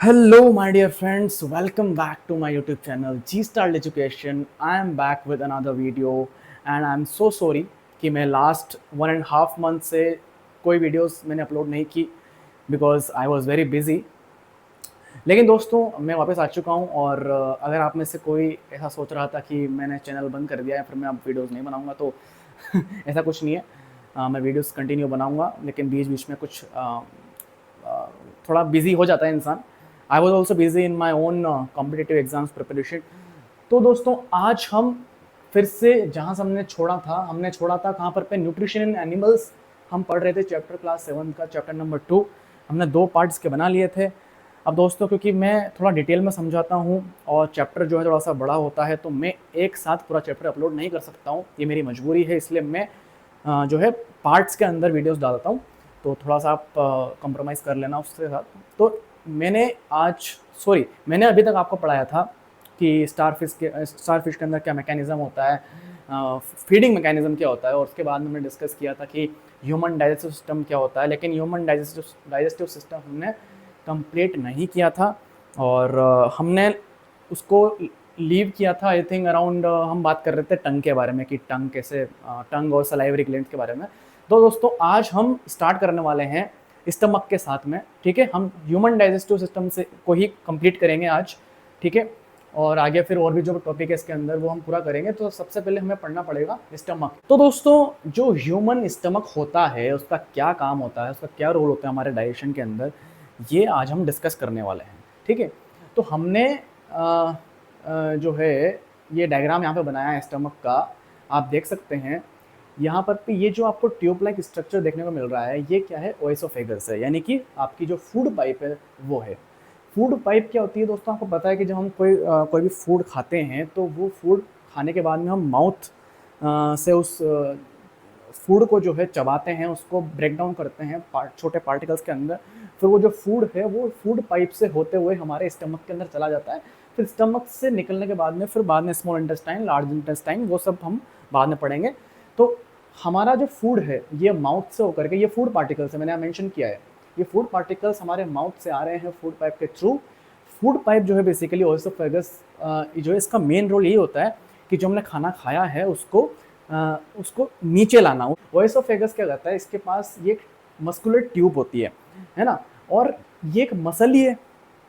Hello, my dear friends. Welcome back to my YouTube channel G Star Education. I am back with another video, and I'm so sorry कि मैं last 1.5 month से कोई videos मैंने upload नहीं की because I was very busy. लेकिन दोस्तों मैं वापस आ चुका हूँ और अगर आप में से कोई ऐसा सोच रहा था कि मैंने चैनल बंद कर दिया है फिर मैं अब वीडियोस नहीं बनाऊंगा तो ऐसा कुछ नहीं है। मैं वीडियोस कंटिन्यू बनाऊंगा लेकिन बीच बीच में कुछ थोड़ा बिजी हो जाता है इंसान। I was also busy in my own competitive exams preparation. तो दोस्तों आज हम फिर से जहाँ से हमने छोड़ा था कहाँ पर पे न्यूट्रिशन इन एनिमल्स हम पढ़ रहे थे चैप्टर क्लास 7 का चैप्टर नंबर 2। हमने 2 पार्ट्स के बना लिए थे। अब दोस्तों क्योंकि मैं थोड़ा डिटेल में समझाता हूँ और चैप्टर जो है थोड़ा सा बड़ा होता है तो मैं एक साथ पूरा चैप्टर अपलोड नहीं कर सकता हूँ, ये मेरी मजबूरी है। इसलिए मैं जो है पार्ट्स के अंदर वीडियोस डालता हूँ, तो थोड़ा सा आप कंप्रोमाइज़ कर लेना उसके साथ। तो मैंने अभी तक आपको पढ़ाया था कि स्टार फिश के अंदर क्या मैकेनिज़्म होता है, फीडिंग मैकेनिज़्म क्या होता है, और उसके बाद में हमने डिस्कस किया था कि ह्यूमन डाइजेस्टिव सिस्टम क्या होता है। लेकिन ह्यूमन डाइजेस्टिव सिस्टम हमने कंप्लीट नहीं किया था और हमने उसको लीव किया था आई थिंक अराउंड हम बात कर रहे थे टंग के बारे में कि टंग कैसे टंग और सलाइवरी ग्लैंड्स के बारे में। तो दोस्तों आज हम स्टार्ट करने वाले हैं स्टमक के साथ में, ठीक है। हम ह्यूमन डाइजेस्टिव सिस्टम से को ही कंप्लीट करेंगे आज, ठीक है। और आगे फिर और भी जो टॉपिक है इसके अंदर वो हम पूरा करेंगे। तो सबसे पहले हमें पढ़ना पड़ेगा स्टमक। तो दोस्तों जो ह्यूमन स्टमक होता है उसका क्या काम होता है, उसका क्या रोल होता है हमारे डाइजेशन के अंदर, ये आज हम डिस्कस करने वाले हैं, ठीक है। तो हमने जो है ये डायग्राम यहाँ पे बनाया है स्टमक का, आप देख सकते हैं यहाँ पर पे ये जो आपको ट्यूब लाइक स्ट्रक्चर देखने को मिल रहा है ये क्या है, ओएसोफेगस है, यानी कि आपकी जो फूड पाइप है वो है। फूड पाइप क्या होती है दोस्तों, आपको पता है कि जब हम कोई भी फूड खाते हैं तो वो फूड खाने के बाद में हम माउथ से उस फूड को जो है चबाते हैं, उसको ब्रेक डाउन करते हैं छोटे पार्टिकल्स के अंदर। फिर वो जो फूड है वो फूड पाइप से होते हुए हमारे स्टमक के अंदर चला जाता है। फिर स्टमक से निकलने के बाद में फिर बाद में स्मॉल इंटेस्टाइन, लार्ज इंटेस्टाइन, वो सब हम बाद में पढ़ेंगे। तो हमारा जो फूड है ये माउथ से होकर के, ये फूड पार्टिकल्स है, मैंने मेंशन किया है, ये फूड पार्टिकल्स हमारे माउथ से आ रहे हैं फूड पाइप के थ्रू। फूड पाइप जो है बेसिकली ओएसोफेगस जो है इसका मेन रोल यही होता है कि जो हमने खाना खाया है उसको नीचे लाना। ओएसोफेगस क्या करता है, इसके पास ये एक मस्कुलर ट्यूब होती है ना, और ये एक मसल ही है।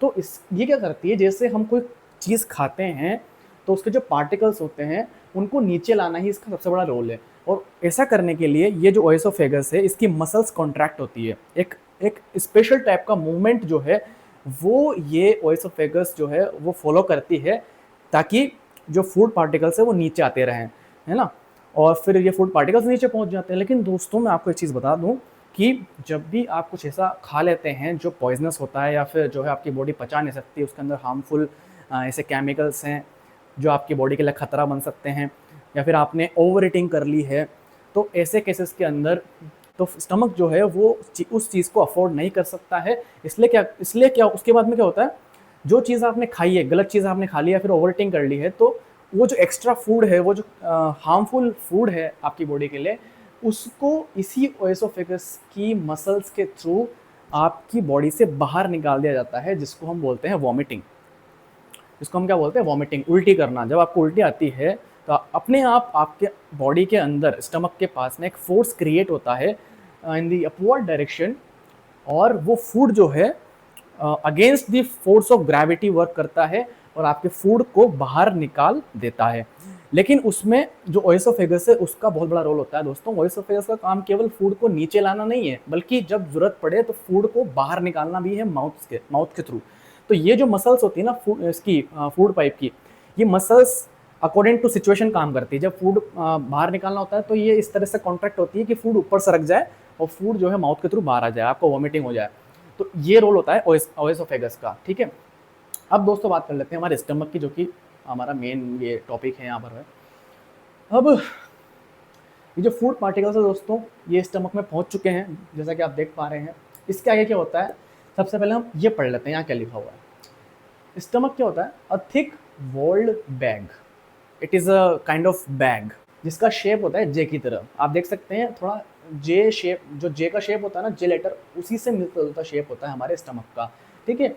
तो इस ये क्या करती है, जैसे हम कोई चीज़ खाते हैं तो उसके जो पार्टिकल्स होते हैं उनको नीचे लाना ही इसका सबसे बड़ा रोल है। और ऐसा करने के लिए ये जो ओएसोफेगस है इसकी मसल्स कॉन्ट्रैक्ट होती है, एक एक स्पेशल टाइप का मूवमेंट जो है वो ये ओएसोफेगस जो है वो फॉलो करती है, ताकि जो फूड पार्टिकल्स है वो नीचे आते रहें, है ना। और फिर ये फूड पार्टिकल्स नीचे पहुंच जाते हैं। लेकिन दोस्तों मैं आपको एक चीज़ बता दूं कि जब भी आप कुछ ऐसा खा लेते हैं जो पॉइजनस होता है या फिर जो है आपकी बॉडी पचा नहीं सकती, उसके अंदर हार्मफुल ऐसे केमिकल्स हैं जो आपकी बॉडी के लिए ख़तरा बन सकते हैं, या फिर आपने ओवर ईटिंग कर ली है, तो ऐसे केसेस के अंदर तो स्टमक जो है वो उस चीज़ को अफोर्ड नहीं कर सकता है। इसलिए क्या उसके बाद में क्या होता है, जो चीज़ आपने खाई है, गलत चीज़ आपने खा ली है, फिर ओवर ईटिंग कर ली है, तो वो जो एक्स्ट्रा फूड है, वो जो हार्मफुल फूड है आपकी बॉडी के लिए, उसको इसी ओएसोफेगस की मसल्स के थ्रू आपकी बॉडी से बाहर निकाल दिया जाता है, जिसको हम बोलते हैं वॉमिटिंग। जिसको हम क्या बोलते हैं, वॉमिटिंग, उल्टी करना। जब आपको उल्टी आती है तो अपने आप आपके बॉडी के अंदर स्टमक के पास में एक फोर्स क्रिएट होता है इन दी अपवर्ड डायरेक्शन, और वो फूड जो है against the force of gravity work करता है और आपके फूड को बाहर निकाल देता है। लेकिन उसमें जो ओएसोफेगस है उसका बहुत बड़ा रोल होता है दोस्तों। ओएसोफेगस का काम केवल फूड को नीचे लाना नहीं है, बल्कि जब जरूरत पड़े तो फूड को बाहर निकालना भी है माउथ के थ्रू। तो ये जो मसल्स होती है ना इसकी फूड पाइप की, ये मसल्स अकॉर्डिंग टू सिचुएशन काम करती है। जब फूड बाहर निकालना होता है तो ये इस तरह से कॉन्ट्रैक्ट होती है कि फूड ऊपर सरक जाए और फूड जो है माउथ के थ्रू बाहर आ जाए, आपको वॉमिटिंग हो जाए। तो ये रोल होता है ओएसोफेगस का, ठीक है। अब दोस्तों बात कर लेते हैं हमारे स्टमक की, जो कि हमारा मेन ये टॉपिक है यहाँ पर है। अब ये जो फूड पार्टिकल्स है दोस्तों ये स्टमक में पहुँच चुके हैं, जैसा कि आप देख पा रहे हैं। इसके आगे क्या होता है, सबसे पहले हम ये पढ़ लेते हैं यहाँ क्या लिखा हुआ है। स्टमक क्या होता है, a thick walled bag. It is a kind of bag जिसका शेप होता है जे की तरह। आप देख सकते हैं थोड़ा जे शेप, जो जे का शेप होता है ना, जे लेटर, उसी से मिलता जुलता शेप होता है हमारे स्टमक का, ठीक है।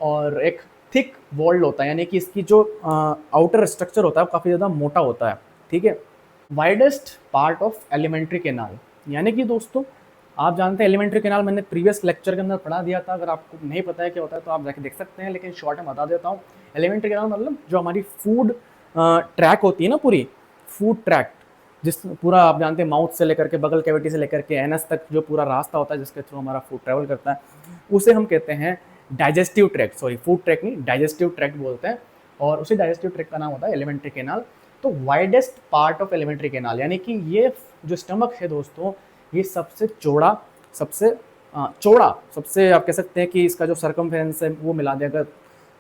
और एक थिक वॉल्ड होता है, यानी कि इसकी जो आउटर स्ट्रक्चर होता है वो काफ़ी ज़्यादा मोटा होता है, ठीक है। Widest part of alimentary canal, यानी कि दोस्तों आप जानते हैं एलिमेंट्री कैनाल मैंने प्रीवियस लेक्चर के अंदर पढ़ा दिया था, अगर आपको नहीं पता है क्या होता है तो आप जाके देख सकते हैं, लेकिन शॉर्ट में बता देता हूँ। एलिमेंट्री कैनाल मतलब जो हमारी फूड ट्रैक होती है ना, पूरी फूड ट्रैक, जिस पूरा आप जानते हैं माउथ से लेकर के बगल कैविटी से लेकर के एनस तक जो पूरा रास्ता होता है जिसके थ्रू हमारा फूड ट्रैवल करता है, उसे हम कहते हैं digestive tract, sorry food track नहीं, डाइजेस्टिव ट्रैक्ट बोलते हैं, और उसी डाइजेस्टिव ट्रैक्ट का नाम होता है एलिमेंट्री कैनाल। तो widest part of alimentary canal, यानी कि ये जो स्टमक है दोस्तों, ये सबसे चौड़ा, सबसे आप कह सकते हैं कि इसका जो सर्कमफेरेंस है वो मिला देगा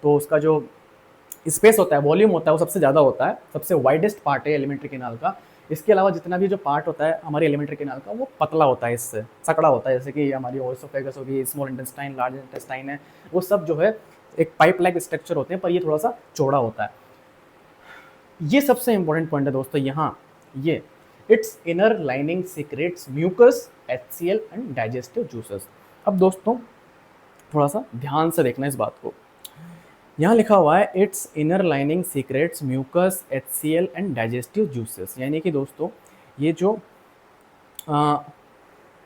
तो उसका जो स्पेस होता है, वॉल्यूम होता है, वो सबसे ज़्यादा होता है, सबसे वाइडेस्ट पार्ट है एलिमेंट्री कैनाल का। इसके अलावा जितना भी जो पार्ट होता है हमारी एलिमेंट्री कैनाल का वो पतला होता है, इससे सकड़ा होता है, जैसे कि हमारी ओएसोफेगस होगी, स्मॉल इंटेस्टाइन, लार्ज इंटेस्टाइन है, वो सब जो है एक पाइप लाइक स्ट्रक्चर होते हैं, पर ये थोड़ा सा चौड़ा होता है। ये सबसे इंपॉर्टेंट पॉइंट है दोस्तों यहाँ, ये its inner lining secretes mucus, HCl and digestive juices. अब दोस्तों थोड़ा सा ध्यान से देखना इस बात को, यहाँ लिखा हुआ है its inner lining secretes mucus, HCl and digestive juices, यानी कि दोस्तों ये जो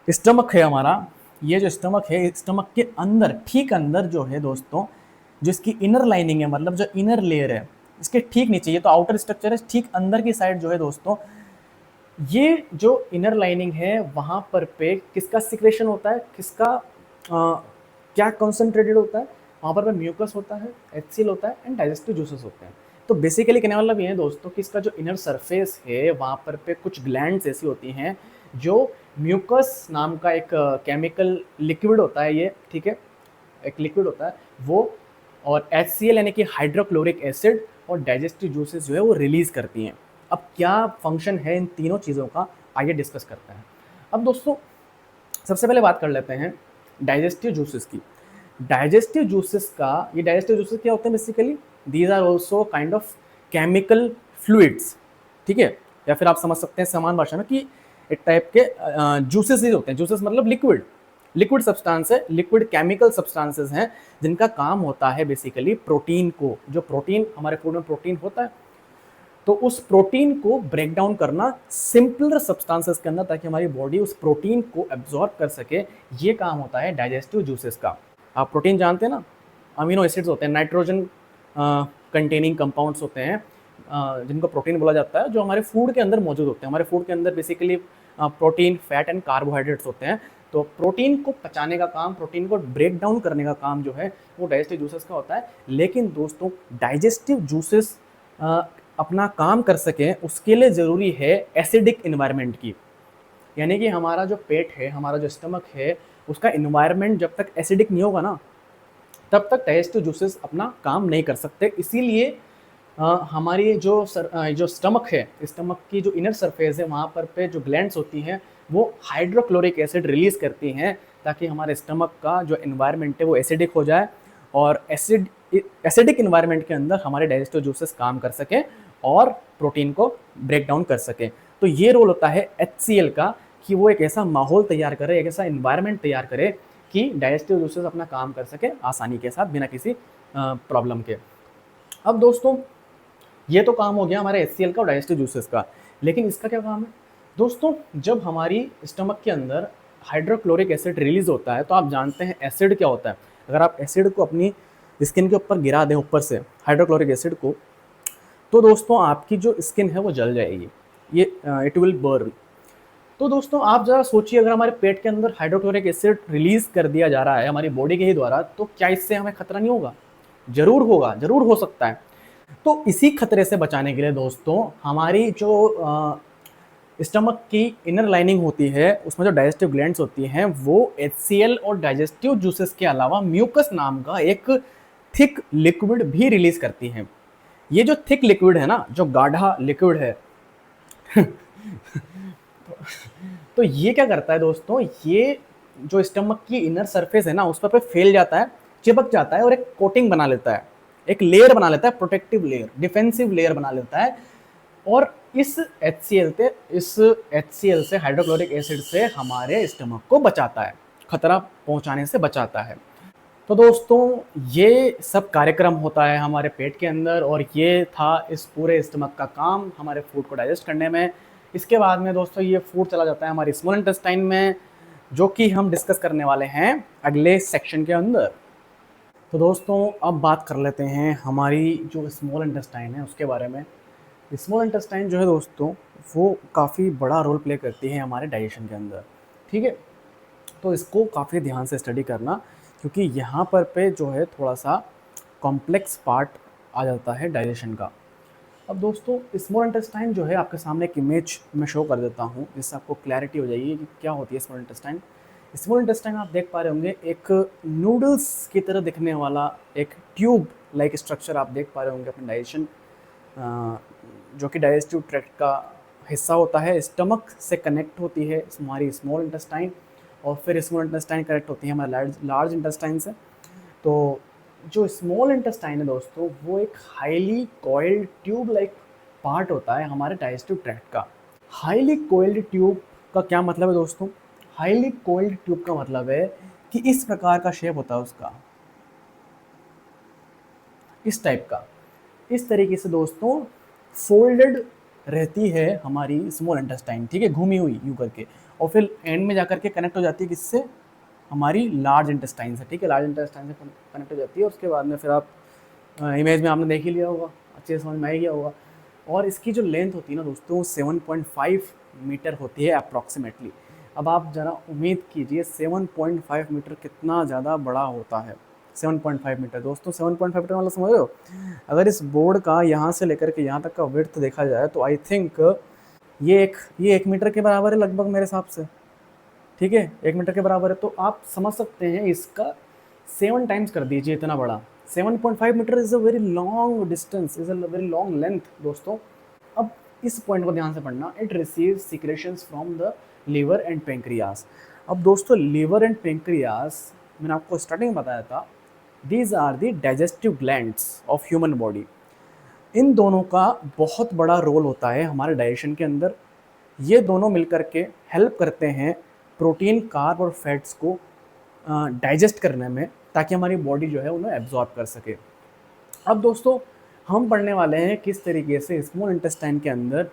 स्टमक है हमारा, ये जो स्टमक है, स्टमक के अंदर, ठीक अंदर जो है दोस्तों, जो इसकी इनर लाइनिंग है, मतलब जो इनर लेयर है, इसके ठीक नीचे, ये तो आउटर स्ट्रक्चर है, ठीक अंदर की साइड जो है दोस्तों, ये जो इनर लाइनिंग है वहाँ पर पे किसका सिक्रेशन होता है, किसका क्या कॉन्सेंट्रेटेड होता है, वहाँ पर म्यूकस होता है, HCl होता है एंड डाइजेस्टिव जूसेस होते हैं। तो बेसिकली कहने वाला भी है दोस्तों कि इसका जो इनर सरफेस है वहाँ पर पे कुछ ग्लैंड्स ऐसी होती हैं जो म्यूकस नाम का एक केमिकल लिक्विड होता है ये, ठीक है, एक लिक्विड होता है वो, और HCl यानी कि हाइड्रोक्लोरिक एसिड और डाइजेस्टिव जूसेस जो है वो रिलीज करती हैं। अब क्या फंक्शन है इन तीनों चीज़ों का, आइए डिस्कस करते हैं। अब दोस्तों सबसे पहले बात कर लेते हैं डाइजेस्टिव जूसेस की। डाइजेस्टिव जूसेस का, ये डाइजेस्टिव जूसेस क्या होते हैं basically, these are also kind of chemical fluids, ठीक है, या फिर आप समझ सकते हैं समान भाषा में कि एक टाइप के जूसेस ही होते हैं। जूसेस मतलब लिक्विड सब्सटेंस है, लिक्विड केमिकल सब्सटेंसेस हैं जिनका काम होता है बेसिकली प्रोटीन को, जो प्रोटीन हमारे फूड में प्रोटीन होता है, तो उस प्रोटीन को ब्रेक डाउन करना सिंपलर सब्सटेंसेस के अंदर, ताकि हमारी बॉडी उस प्रोटीन को एब्जॉर्ब कर सके, ये काम होता है डाइजेस्टिव जूसेस का। आप प्रोटीन जानते हैं ना, अमीनो एसिड्स होते हैं, नाइट्रोजन कंटेनिंग कंपाउंड्स होते हैं, जिनको प्रोटीन बोला जाता है, जो हमारे फूड के अंदर मौजूद होते हैं। हमारे फूड के अंदर basically protein, fat and carbohydrates होते हैं। तो प्रोटीन को पचाने का काम, प्रोटीन को ब्रेक डाउन करने का काम जो है वो डाइजेस्टिव जूसेस का होता है। लेकिन दोस्तों डाइजेस्टिव जूसेस अपना काम कर सकें उसके लिए ज़रूरी है एसिडिक इन्वायरमेंट की, यानी कि हमारा जो पेट है, हमारा जो स्टमक है, उसका इन्वायरमेंट जब तक एसिडिक नहीं होगा ना, तब तक डाइजेस्टिव जूसेस अपना काम नहीं कर सकते। इसीलिए हमारी जो स्टमक है, स्टमक की जो इनर सरफेस है, वहाँ पर पे जो ग्लैंड्स होती हैं वो हाइड्रोक्लोरिक एसिड रिलीज़ करती हैं, ताकि हमारे स्टमक का जो इन्वायरमेंट है वो एसिडिक हो जाए, और एसिडिक इन्वायरमेंट के अंदर हमारे डाइजेस्टिव जूसेस काम कर सकें और प्रोटीन को ब्रेक डाउन कर सकें। तो ये रोल होता है HCl का, कि वो एक ऐसा माहौल तैयार करे, एक ऐसा इन्वायरमेंट तैयार करे कि डाइजेस्टिव जूसेस अपना काम कर सके आसानी के साथ, बिना किसी प्रॉब्लम के। अब दोस्तों ये तो काम हो गया हमारे HCl का और डाइजेस्टिव जूसेस का, लेकिन इसका क्या काम है दोस्तों, जब हमारी स्टमक के अंदर हाइड्रोक्लोरिक एसिड रिलीज होता है तो आप जानते हैं एसिड क्या होता है। अगर आप एसिड को अपनी स्किन के ऊपर गिरा दें, ऊपर से हाइड्रोक्लोरिक एसिड को, तो दोस्तों आपकी जो स्किन है वो जल जाएगी, ये इट विल बर्न। तो दोस्तों आप ज़रा सोचिए, अगर हमारे पेट के अंदर हाइड्रोक्लोरिक एसिड रिलीज कर दिया जा रहा है हमारी बॉडी के ही द्वारा, तो क्या इससे हमें खतरा नहीं होगा? जरूर होगा, जरूर हो सकता है। तो इसी खतरे से बचाने के लिए दोस्तों हमारी जो स्टमक की इनर लाइनिंग होती है, उसमें जो डाइजेस्टिव ग्लैंड्स होती हैं, वो HCl और डाइजेस्टिव जूसेस के अलावा म्यूकस नाम का एक थिक लिक्विड भी रिलीज करती हैं। ये जो थिक लिक्विड है ना, जो गाढ़ा लिक्विड है तो ये क्या करता है दोस्तों, ये जो स्टमक की इनर सरफेस है ना, उस पर फैल जाता है, चिपक जाता है और एक कोटिंग बना लेता है, एक लेयर बना लेता है, प्रोटेक्टिव लेयर, डिफेंसिव लेयर बना लेता है, और इस HCl से, हाइड्रोक्लोरिक एसिड से हमारे स्टमक को बचाता है, खतरा पहुंचाने से बचाता है। तो दोस्तों ये सब कार्यक्रम होता है हमारे पेट के अंदर, और ये था इस पूरे स्टमक का काम हमारे फूड को डाइजेस्ट करने में। इसके बाद में दोस्तों ये फूड चला जाता है हमारी स्मॉल इंटेस्टाइन में, जो कि हम डिस्कस करने वाले हैं अगले सेक्शन के अंदर। तो दोस्तों अब बात कर लेते हैं हमारी जो स्मॉल इंटेस्टाइन है उसके बारे में। स्मॉल इंटेस्टाइन जो है दोस्तों वो काफ़ी बड़ा रोल प्ले करती है हमारे डाइजेशन के अंदर, ठीक है। तो इसको काफ़ी ध्यान से स्टडी करना, क्योंकि यहाँ पर पे जो है थोड़ा सा कॉम्प्लेक्स पार्ट आ जाता है डाइजेशन का। अब दोस्तों स्मॉल इंटेस्टाइन जो है आपके सामने एक इमेज में शो कर देता हूँ, जिससे आपको क्लैरिटी हो जाएगी कि क्या होती है स्मॉल इंटेस्टाइन। स्मॉल इंटेस्टाइन आप देख पा रहे होंगे एक नूडल्स की तरह दिखने वाला एक ट्यूब लाइक स्ट्रक्चर आप देख पा रहे होंगे अपने डाइजेशन, जो कि डाइजेस्टिव ट्रैक्ट का हिस्सा होता है। स्टमक से कनेक्ट होती है हमारी स्मॉल इंटेस्टाइन, और फिर स्मॉल इंटेस्टाइन कनेक्ट होती है हमारे लार्ज इंटेस्टाइन से। तो जो स्मॉल इंटेस्टाइन है दोस्तों वो एक highly coiled tube like part होता है हमारे डाइजेस्टिव ट्रैक्ट का। हाईली कॉइल्ड ट्यूब का क्या मतलब है दोस्तों? हाईली कॉइल्ड ट्यूब का मतलब है कि इस प्रकार का शेप होता है उसका, इस टाइप का, इस तरीके से दोस्तों फोल्डेड रहती है हमारी स्मॉल इंटेस्टाइन, ठीक है, घूमी हुई यूँ करके, और फिर एंड में जाकर के कनेक्ट हो जाती है किससे? हमारी लार्ज इंटेस्टाइन से, ठीक है, लार्ज इंटेस्टाइन से कनेक्ट हो जाती है। उसके बाद में फिर आप इमेज में आपने देख ही लिया होगा, अच्छे से समझ में आ ही गया होगा। और इसकी जो लेंथ होती है ना दोस्तों 7.5 मीटर होती है अप्रॉक्सीमेटली। अब आप ज़रा उम्मीद कीजिए 7.5 मीटर कितना ज़्यादा बड़ा होता है। 7.5 मीटर दोस्तों, 7.5 मीटर मतलब समझ रहे हो? अगर इस बोर्ड का यहाँ से लेकर के यहाँ तक का विड्थ देखा जाए तो आई थिंक ये 1 मीटर के बराबर है लगभग मेरे हिसाब से, ठीक है, 1 मीटर के बराबर है। तो आप समझ सकते हैं इसका 7 टाइम्स कर दीजिए इतना बड़ा। 7.5 metre is a very long distance, is a very long length दोस्तों। अब इस पॉइंट को ध्यान से पढ़ना, it receive secretions from the liver and pancreas. अब दोस्तों लीवर एंड पेंक्रियास मैंने आपको स्टार्टिंग में बताया था, these are the digestive glands of human body. इन दोनों का बहुत बड़ा रोल होता है हमारे डाइजेशन के अंदर। ये दोनों मिलकर के हेल्प करते हैं प्रोटीन, कार्ब और फैट्स को डाइजेस्ट करने में, ताकि हमारी बॉडी जो है उन्हें एब्जॉर्ब कर सके। अब दोस्तों हम पढ़ने वाले हैं किस तरीके से स्मॉल इंटेस्टाइन के अंदर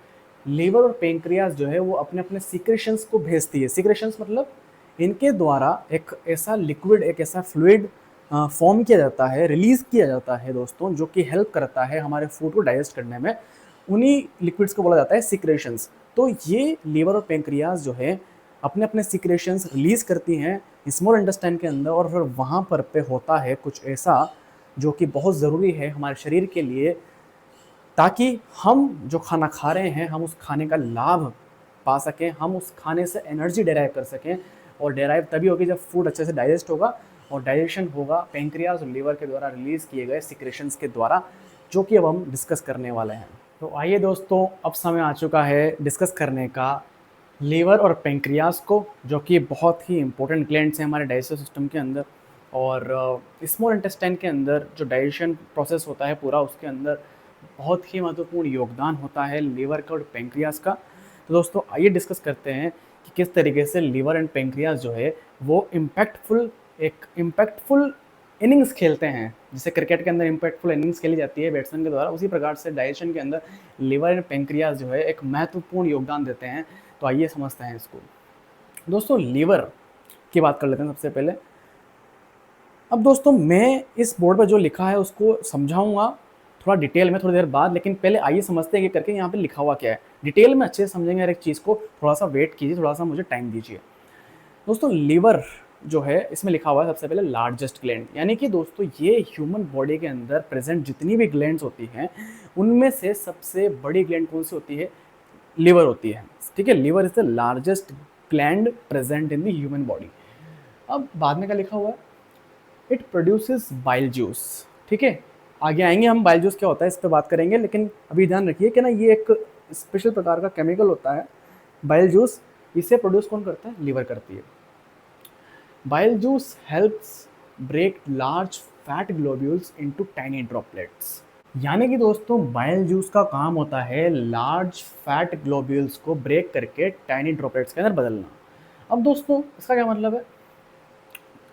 लीवर और पेंक्रियास जो है वो अपने अपने सीक्रेशंस को भेजती है। सीक्रेशंस मतलब इनके द्वारा एक ऐसा लिक्विड, एक ऐसा फ्लूइड फॉर्म किया जाता है, रिलीज़ किया जाता है दोस्तों, जो कि हेल्प करता है हमारे फूड को डाइजेस्ट करने में। उन्हीं लिक्विड्स को बोला जाता है सीक्रेशंस। तो ये लीवर और पेंक्रियास जो है अपने अपने सीक्रेशंस रिलीज़ करती हैं स्मॉल इंटेस्टाइन के अंदर, और फिर वहाँ पर पे होता है कुछ ऐसा जो कि बहुत ज़रूरी है हमारे शरीर के लिए, ताकि हम जो खाना खा रहे हैं हम उस खाने का लाभ पा सकें, हम उस खाने से एनर्जी डेराइव कर सकें। और डेराइव तभी होगी जब फूड अच्छे से डाइजेस्ट होगा, और डाइजेशन होगा पेंक्रियास और लीवर के द्वारा रिलीज़ किए गए सिक्रेशंस के द्वारा, जो कि अब हम डिस्कस करने वाले हैं। तो आइए दोस्तों अब समय आ चुका है डिस्कस करने का लीवर और पेंक्रियास को, जो कि बहुत ही इंपॉर्टेंट ग्लैंड्स हैं हमारे डाइजेस्टिव सिस्टम के अंदर। और स्मॉल इंटेस्टाइन के अंदर जो डाइजेशन प्रोसेस होता है पूरा, उसके अंदर बहुत ही महत्वपूर्ण योगदान होता है लीवर का और पेंक्रियास का। तो दोस्तों आइए डिस्कस करते हैं कि किस तरीके से लीवर एंड पेंक्रियास जो है वो एक इम्पैक्टफुल इनिंग्स खेलते हैं। जैसे क्रिकेट के अंदर इम्पैक्टफुल इनिंग्स खेली जाती है बैट्समैन के द्वारा, उसी प्रकार से डाइजेशन के अंदर लीवर एंड पेंक्रियास जो है एक महत्वपूर्ण योगदान देते हैं। तो आइए समझते हैं इसको। दोस्तों लीवर की बात कर लेते हैं सबसे पहले। अब दोस्तों मैं इस बोर्ड पर जो लिखा है उसको समझाऊंगा थोड़ा डिटेल में थोड़ी देर बाद, लेकिन पहले आइए समझते हैं कि करके यहाँ पे लिखा हुआ क्या है। डिटेल में अच्छे से समझेंगे हर एक चीज़ को, थोड़ा सा वेट कीजिए, थोड़ा सा मुझे टाइम दीजिए। दोस्तों लीवर जो है इसमें लिखा हुआ है सबसे पहले लार्जेस्ट ग्लैंड, यानी कि दोस्तों ये ह्यूमन बॉडी के अंदर प्रेजेंट जितनी भी ग्लैंड्स होती हैं उनमें से सबसे बड़ी ग्लैंड कौन सी होती है? लिवर होती है, ठीक है। Liver is the largest gland present in the human body. अब बाद में क्या लिखा हुआ है? इट प्रोड्यूसेस बाइल जूस, ठीक है। आगे आएंगे हम बाइल जूस क्या होता है इस पर बात करेंगे, लेकिन अभी ध्यान रखिए कि ना ये एक स्पेशल प्रकार का केमिकल होता है बाइल जूस। इसे प्रोड्यूस कौन करता है? लीवर करती है। Bile juice helps break large fat globules into tiny droplets, यानी कि दोस्तों बाइल जूस का काम होता है लार्ज फैट ग्लोब्यूल्स को ब्रेक करके टाइनी ड्रॉपलेट्स के अंदर बदलना। अब दोस्तों इसका क्या मतलब है?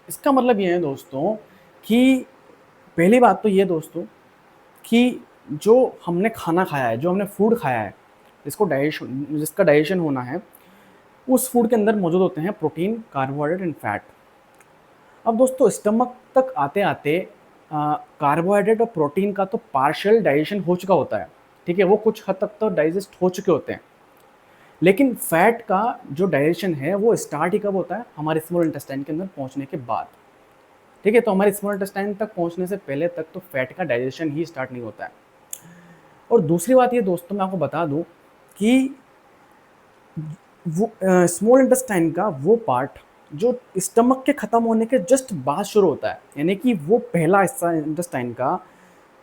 इसका मतलब ये है दोस्तों कि पहली बात तो ये दोस्तों कि जो हमने खाना खाया है, जो हमने फूड खाया है, जिसका डाइजेशन होना है, उस फूड के अंदर मौजूद होते हैं प्रोटीन, कार्बोहाइड्रेट एंड फैट। अब दोस्तों स्टमक तक आते आते कार्बोहाइड्रेट और प्रोटीन का तो पार्शियल डाइजेशन हो चुका होता है, ठीक है, वो कुछ हद तक तो डाइजेस्ट हो चुके होते हैं। लेकिन फैट का जो डाइजेशन है वो स्टार्ट ही कब होता है? हमारे स्मॉल इंटेस्टाइन के अंदर पहुंचने के बाद, ठीक है। तो हमारे स्मॉल इंटेस्टाइन तक पहुंचने से पहले तक तो फैट का डाइजेशन ही स्टार्ट नहीं होता है। और दूसरी बात ये दोस्तों मैं आपको बता दूं कि वो स्मॉल इंटेस्टाइन का वो पार्ट जो स्टमक के ख़त्म होने के जस्ट बाद शुरू होता है, यानी कि वो पहला हिस्सा इंटेस्टाइन का,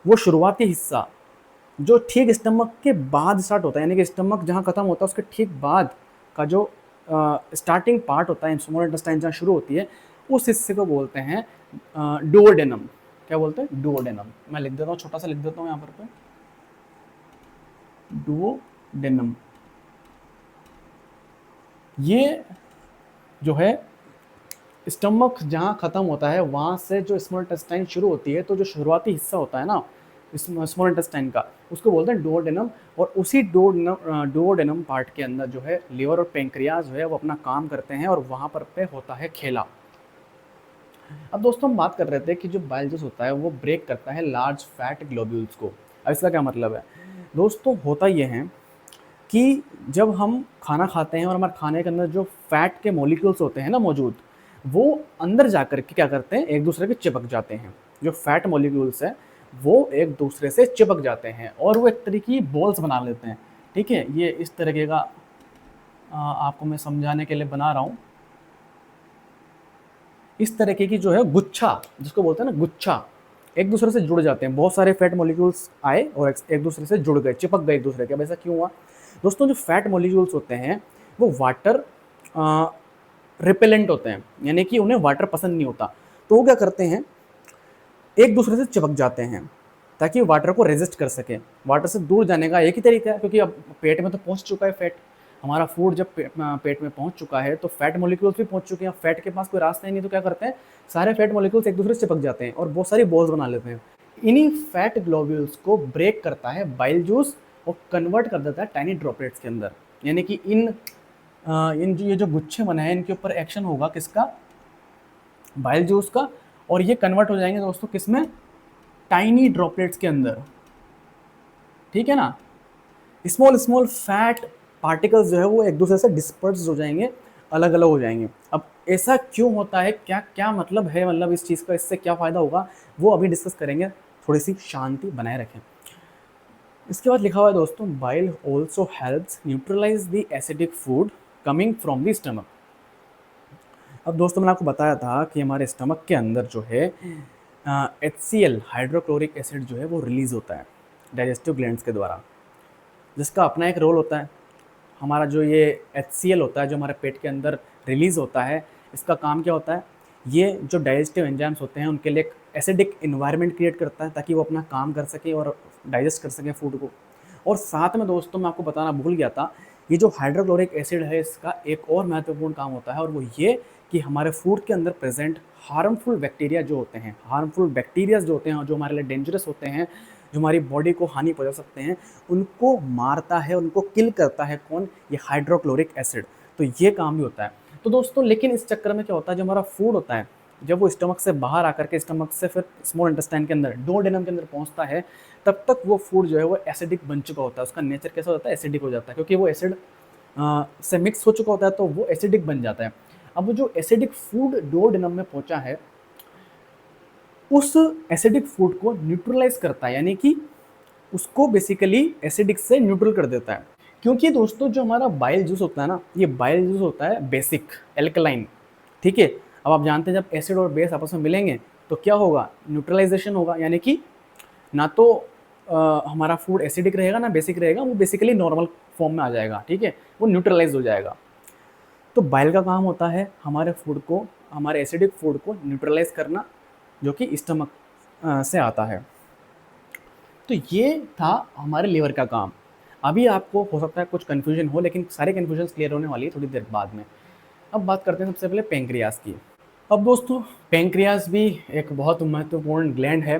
वो शुरुआती हिस्सा जो ठीक स्टमक के बाद स्टार्ट होता है, यानी कि स्टमक जहाँ ख़त्म होता है उसके ठीक बाद का जो स्टार्टिंग पार्ट होता है, स्मॉल इंटेस्टाइन जहाँ शुरू होती है, उस हिस्से को बोलते हैं डुओडेनम। क्या बोलते हैं? डुओडेनम। मैं लिख देता हूँ, छोटा सा लिख देता हूँ यहाँ पर डुओडेनम। ये जो है स्टमक जहाँ ख़त्म होता है वहाँ से जो स्मॉल इंटेस्टाइन शुरू होती है, तो जो शुरुआती हिस्सा होता है ना स्मॉल इंटेस्टाइन का, उसको बोलते हैं डुओडेनम। और उसी डुओडेनम पार्ट के अंदर जो है लीवर और पेंक्रियाज जो है वो अपना काम करते हैं, और वहाँ पर पे होता है खेला। अब दोस्तों हम बात कर रहे थे कि जो बाइल जूस होता है वो ब्रेक करता है लार्ज फैट ग्लोब्यूल्स को। अब इसका क्या मतलब है दोस्तों? होता ये है कि जब हम खाना खाते हैं और हमारे खाने के अंदर जो फैट के मॉलिक्यूल्स होते हैं ना मौजूद, वो अंदर जाकर के क्या करते हैं? एक दूसरे के चिपक जाते हैं। जो फैट मॉलिक्यूल्स है वो एक दूसरे से चिपक जाते हैं और वो एक तरह की बॉल्स बना लेते हैं, ठीक है। ये इस तरीके का आपको मैं समझाने के लिए बना रहा हूँ। इस तरीके की जो है गुच्छा, जिसको बोलते हैं ना गुच्छा, एक दूसरे से जुड़ जाते हैं। बहुत सारे फैट मॉलिक्यूल्स आए और एक दूसरे से जुड़ गए, चिपक गए एक दूसरे के। अब ऐसा क्यों हुआ दोस्तों? जो फैट मॉलिक्यूल्स होते हैं वो वाटर रिपेलेंट होते हैं, यानी कि उन्हें वाटर पसंद नहीं होता। तो वो क्या करते हैं? एक दूसरे से चिपक जाते हैं ताकि वाटर को रेजिस्ट कर सके। वाटर से दूर जाने का एक ही तरीका है, क्योंकि अब पेट में तो पहुंच चुका है फैट, हमारा फूड जब पेट में पहुंच चुका है तो फैट मॉलिक्यूल्स भी पहुंच चुके हैं। फैट के पास कोई रास्ता ही नहीं, तो क्या करते हैं? सारे फैट मॉलिक्यूल्स एक दूसरे से चिपक जाते हैं और बहुत सारी बॉल्स बना लेते हैं। इन्हीं फैट ग्लोब्यूल्स को ब्रेक करता है बाइल जूस और कन्वर्ट कर देता है टाइनी ड्रॉपलेट्स के अंदर। यानी कि इन जो ये जो गुच्छे बने हैं इनके ऊपर एक्शन होगा किसका? बाइल जूस का। और ये कन्वर्ट हो जाएंगे दोस्तों किसमें? टाइनी ड्रॉपलेट्स के अंदर, ठीक है ना। स्मॉल स्मॉल फैट पार्टिकल्स जो है वो एक दूसरे से डिस्पर्स हो जाएंगे, अलग अलग हो जाएंगे। अब ऐसा क्यों होता है, क्या क्या मतलब है, मतलब इस चीज़ का, इससे क्या फ़ायदा होगा, वो अभी डिस्कस करेंगे। थोड़ी सी शांति बनाए रखें। इसके बाद लिखा हुआ है दोस्तों, bile also helps neutralise the acidic food coming from the stomach. अब दोस्तों मैंने आपको बताया था कि हमारे स्टमक के अंदर जो है HCl हाइड्रोक्लोरिक एसिड जो है वो रिलीज़ होता है डाइजेस्टिव ग्लैंड्स के द्वारा, जिसका अपना एक रोल होता है। हमारा जो ये HCl होता है जो हमारे पेट के अंदर रिलीज़ होता है, इसका काम क्या होता है? ये जो डाइजेस्टिव एंजाइम्स होते हैं उनके लिए एक एसिडिक इन्वायरमेंट क्रिएट करता है ताकि वो अपना काम कर सके और डाइजेस्ट कर सके फूड को। और साथ में दोस्तों मैं आपको बताना भूल गया था, ये जो हाइड्रोक्लोरिक एसिड है इसका एक और महत्वपूर्ण काम होता है, और वो ये कि हमारे फूड के अंदर प्रेजेंट हार्मफुल बैक्टीरिया जो होते हैं, हार्मफुल बैक्टीरिया जो होते हैं, जो हमारे लिए डेंजरस होते हैं, जो हमारी बॉडी को हानि पहुंचा सकते हैं, उनको मारता है, उनको किल करता है कौन? ये हाइड्रोक्लोरिक एसिड। तो ये काम भी होता है। तो दोस्तों लेकिन इस चक्कर में क्या होता है, जो हमारा फूड होता है जब वो स्टमक से बाहर आकर के स्टमक से फिर स्मॉल इंटेस्टाइन के अंदर डुओडेनम के अंदर पहुंचता है, तब तक वो फूड जो है वो एसिडिक बन चुका होता है। उसका नेचर कैसा होता है? एसिडिक हो जाता है, क्योंकि वो एसिड से मिक्स हो चुका होता है, तो वो एसिडिक बन जाता है। अब वो जो एसिडिक फूड डुओडेनम में पहुंचा है, उस एसिडिक फूड को न्यूट्रलाइज करता है, यानी कि उसको बेसिकली एसिडिक से न्यूट्रल कर देता है। क्योंकि दोस्तों जो हमारा बाइल जूस होता है ना, ये बाइल जूस होता है बेसिक एल्कलाइन, ठीक है। अब आप जानते हैं जब एसिड और बेस आपस में मिलेंगे तो क्या होगा? न्यूट्रलाइजेशन होगा, यानी कि ना तो हमारा फूड एसिडिक रहेगा ना बेसिक रहेगा, वो बेसिकली नॉर्मल फॉर्म में आ जाएगा, ठीक है, वो न्यूट्रलाइज हो जाएगा। तो बाइल का काम होता है हमारे फूड को, हमारे एसिडिक फूड को न्यूट्रलाइज करना, जो कि स्टमक से आता है। तो ये था हमारे लीवर का काम। अभी आपको हो सकता है कुछ कन्फ्यूजन हो, लेकिन सारे कन्फ्यूजन क्लियर होने वाली है थोड़ी देर बाद में। अब बात करते हैं सबसे पहले पेंक्रियाज की। अब दोस्तों पेंक्रियाज भी एक बहुत महत्वपूर्ण ग्लैंड है।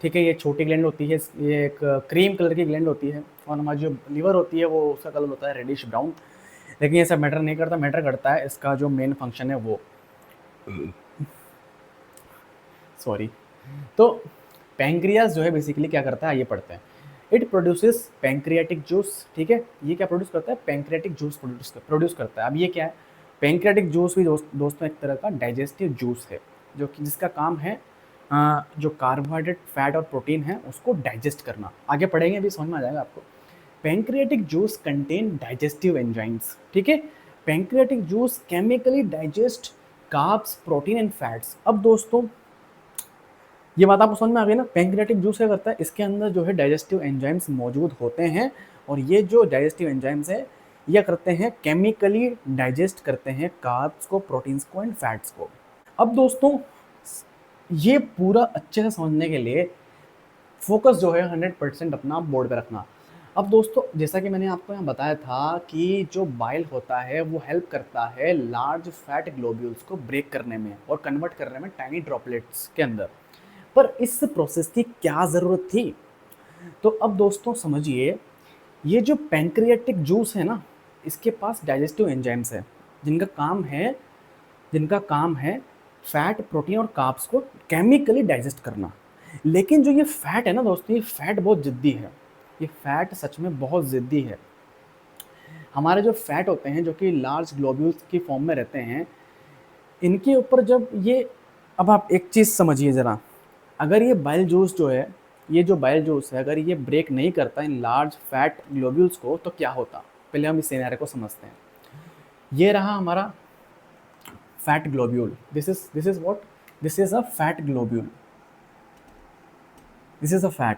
ठीक है, ये छोटी ग्लैंड होती है, ये एक क्रीम कलर की ग्लैंड होती है, और हमारी जो लीवर होती है वो उसका कलर होता है रेडिश ब्राउन। लेकिन ये सब मैटर नहीं करता, मैटर करता है इसका जो मेन फंक्शन है वो, सॉरी। तो पैंक्रियाज जो है बेसिकली क्या करता है, ये पढ़ते हैं। It produces pancreatic juice. ठीक है, ये क्या प्रोड्यूस करता है, पैंक्रियाटिक जूस प्रोड्यूस करता है। अब ये क्या है, पैंक्रियाटिक जूस भी दोस्तों एक तरह का डाइजेस्टिव जूस है, जो कि जिसका काम है जो कार्बोहाइड्रेट, फैट और प्रोटीन है उसको डाइजेस्ट करना। आगे पढ़ेंगे, अभी समझ में आ जाएगा आपको। Pancreatic juice contain digestive enzymes. ठीक है, pancreatic juice chemically digest carbs, protein and fats. अब दोस्तों ये बात आपको समझ में आ गई ना, पैंक्रियाटिक जूस क्या करता है, इसके अंदर जो है डाइजेस्टिव एंजाइम्स मौजूद होते हैं, और ये जो डाइजेस्टिव एंजाइम्स है ये करते हैं केमिकली डाइजेस्ट करते हैं कार्ब्स को, प्रोटीन्स को एंड फैट्स को। अब दोस्तों ये पूरा अच्छे से समझने के लिए फोकस जो है 100% अपना बोर्ड पे रखना। अब दोस्तों जैसा कि मैंने आपको यहाँ बताया था कि जो बाइल होता है वो हेल्प करता है लार्ज फैट ग्लोब्यूल्स को ब्रेक करने में और कन्वर्ट करने में टाइनी ड्रॉपलेट्स के अंदर। पर इस प्रोसेस की क्या ज़रूरत थी? तो अब दोस्तों समझिए, ये जो पैंक्रियाटिक जूस है ना, इसके पास डाइजेस्टिव एंजाइम्स है जिनका काम है फैट, प्रोटीन और कार्ब्स को केमिकली डाइजेस्ट करना। लेकिन जो ये फैट है ना दोस्तों, ये फैट बहुत ज़िद्दी है। ये फैट सच में बहुत ज़िद्दी है। हमारे जो फैट होते हैं जो कि लार्ज ग्लोब्यूल्स की फॉर्म में रहते हैं, इनके ऊपर जब ये, अब आप एक चीज़ समझिए ज़रा, अगर ये बाइल जूस जो है, ये जो बाइल जूस है, अगर ये ब्रेक नहीं करता इन लार्ज फैट ग्लोब्यूल्स को, तो क्या होता? पहले हम इस सिनेरियो को समझते हैं। ये रहा हमारा fat globule, this is what, this is a fat globule, this is a fat.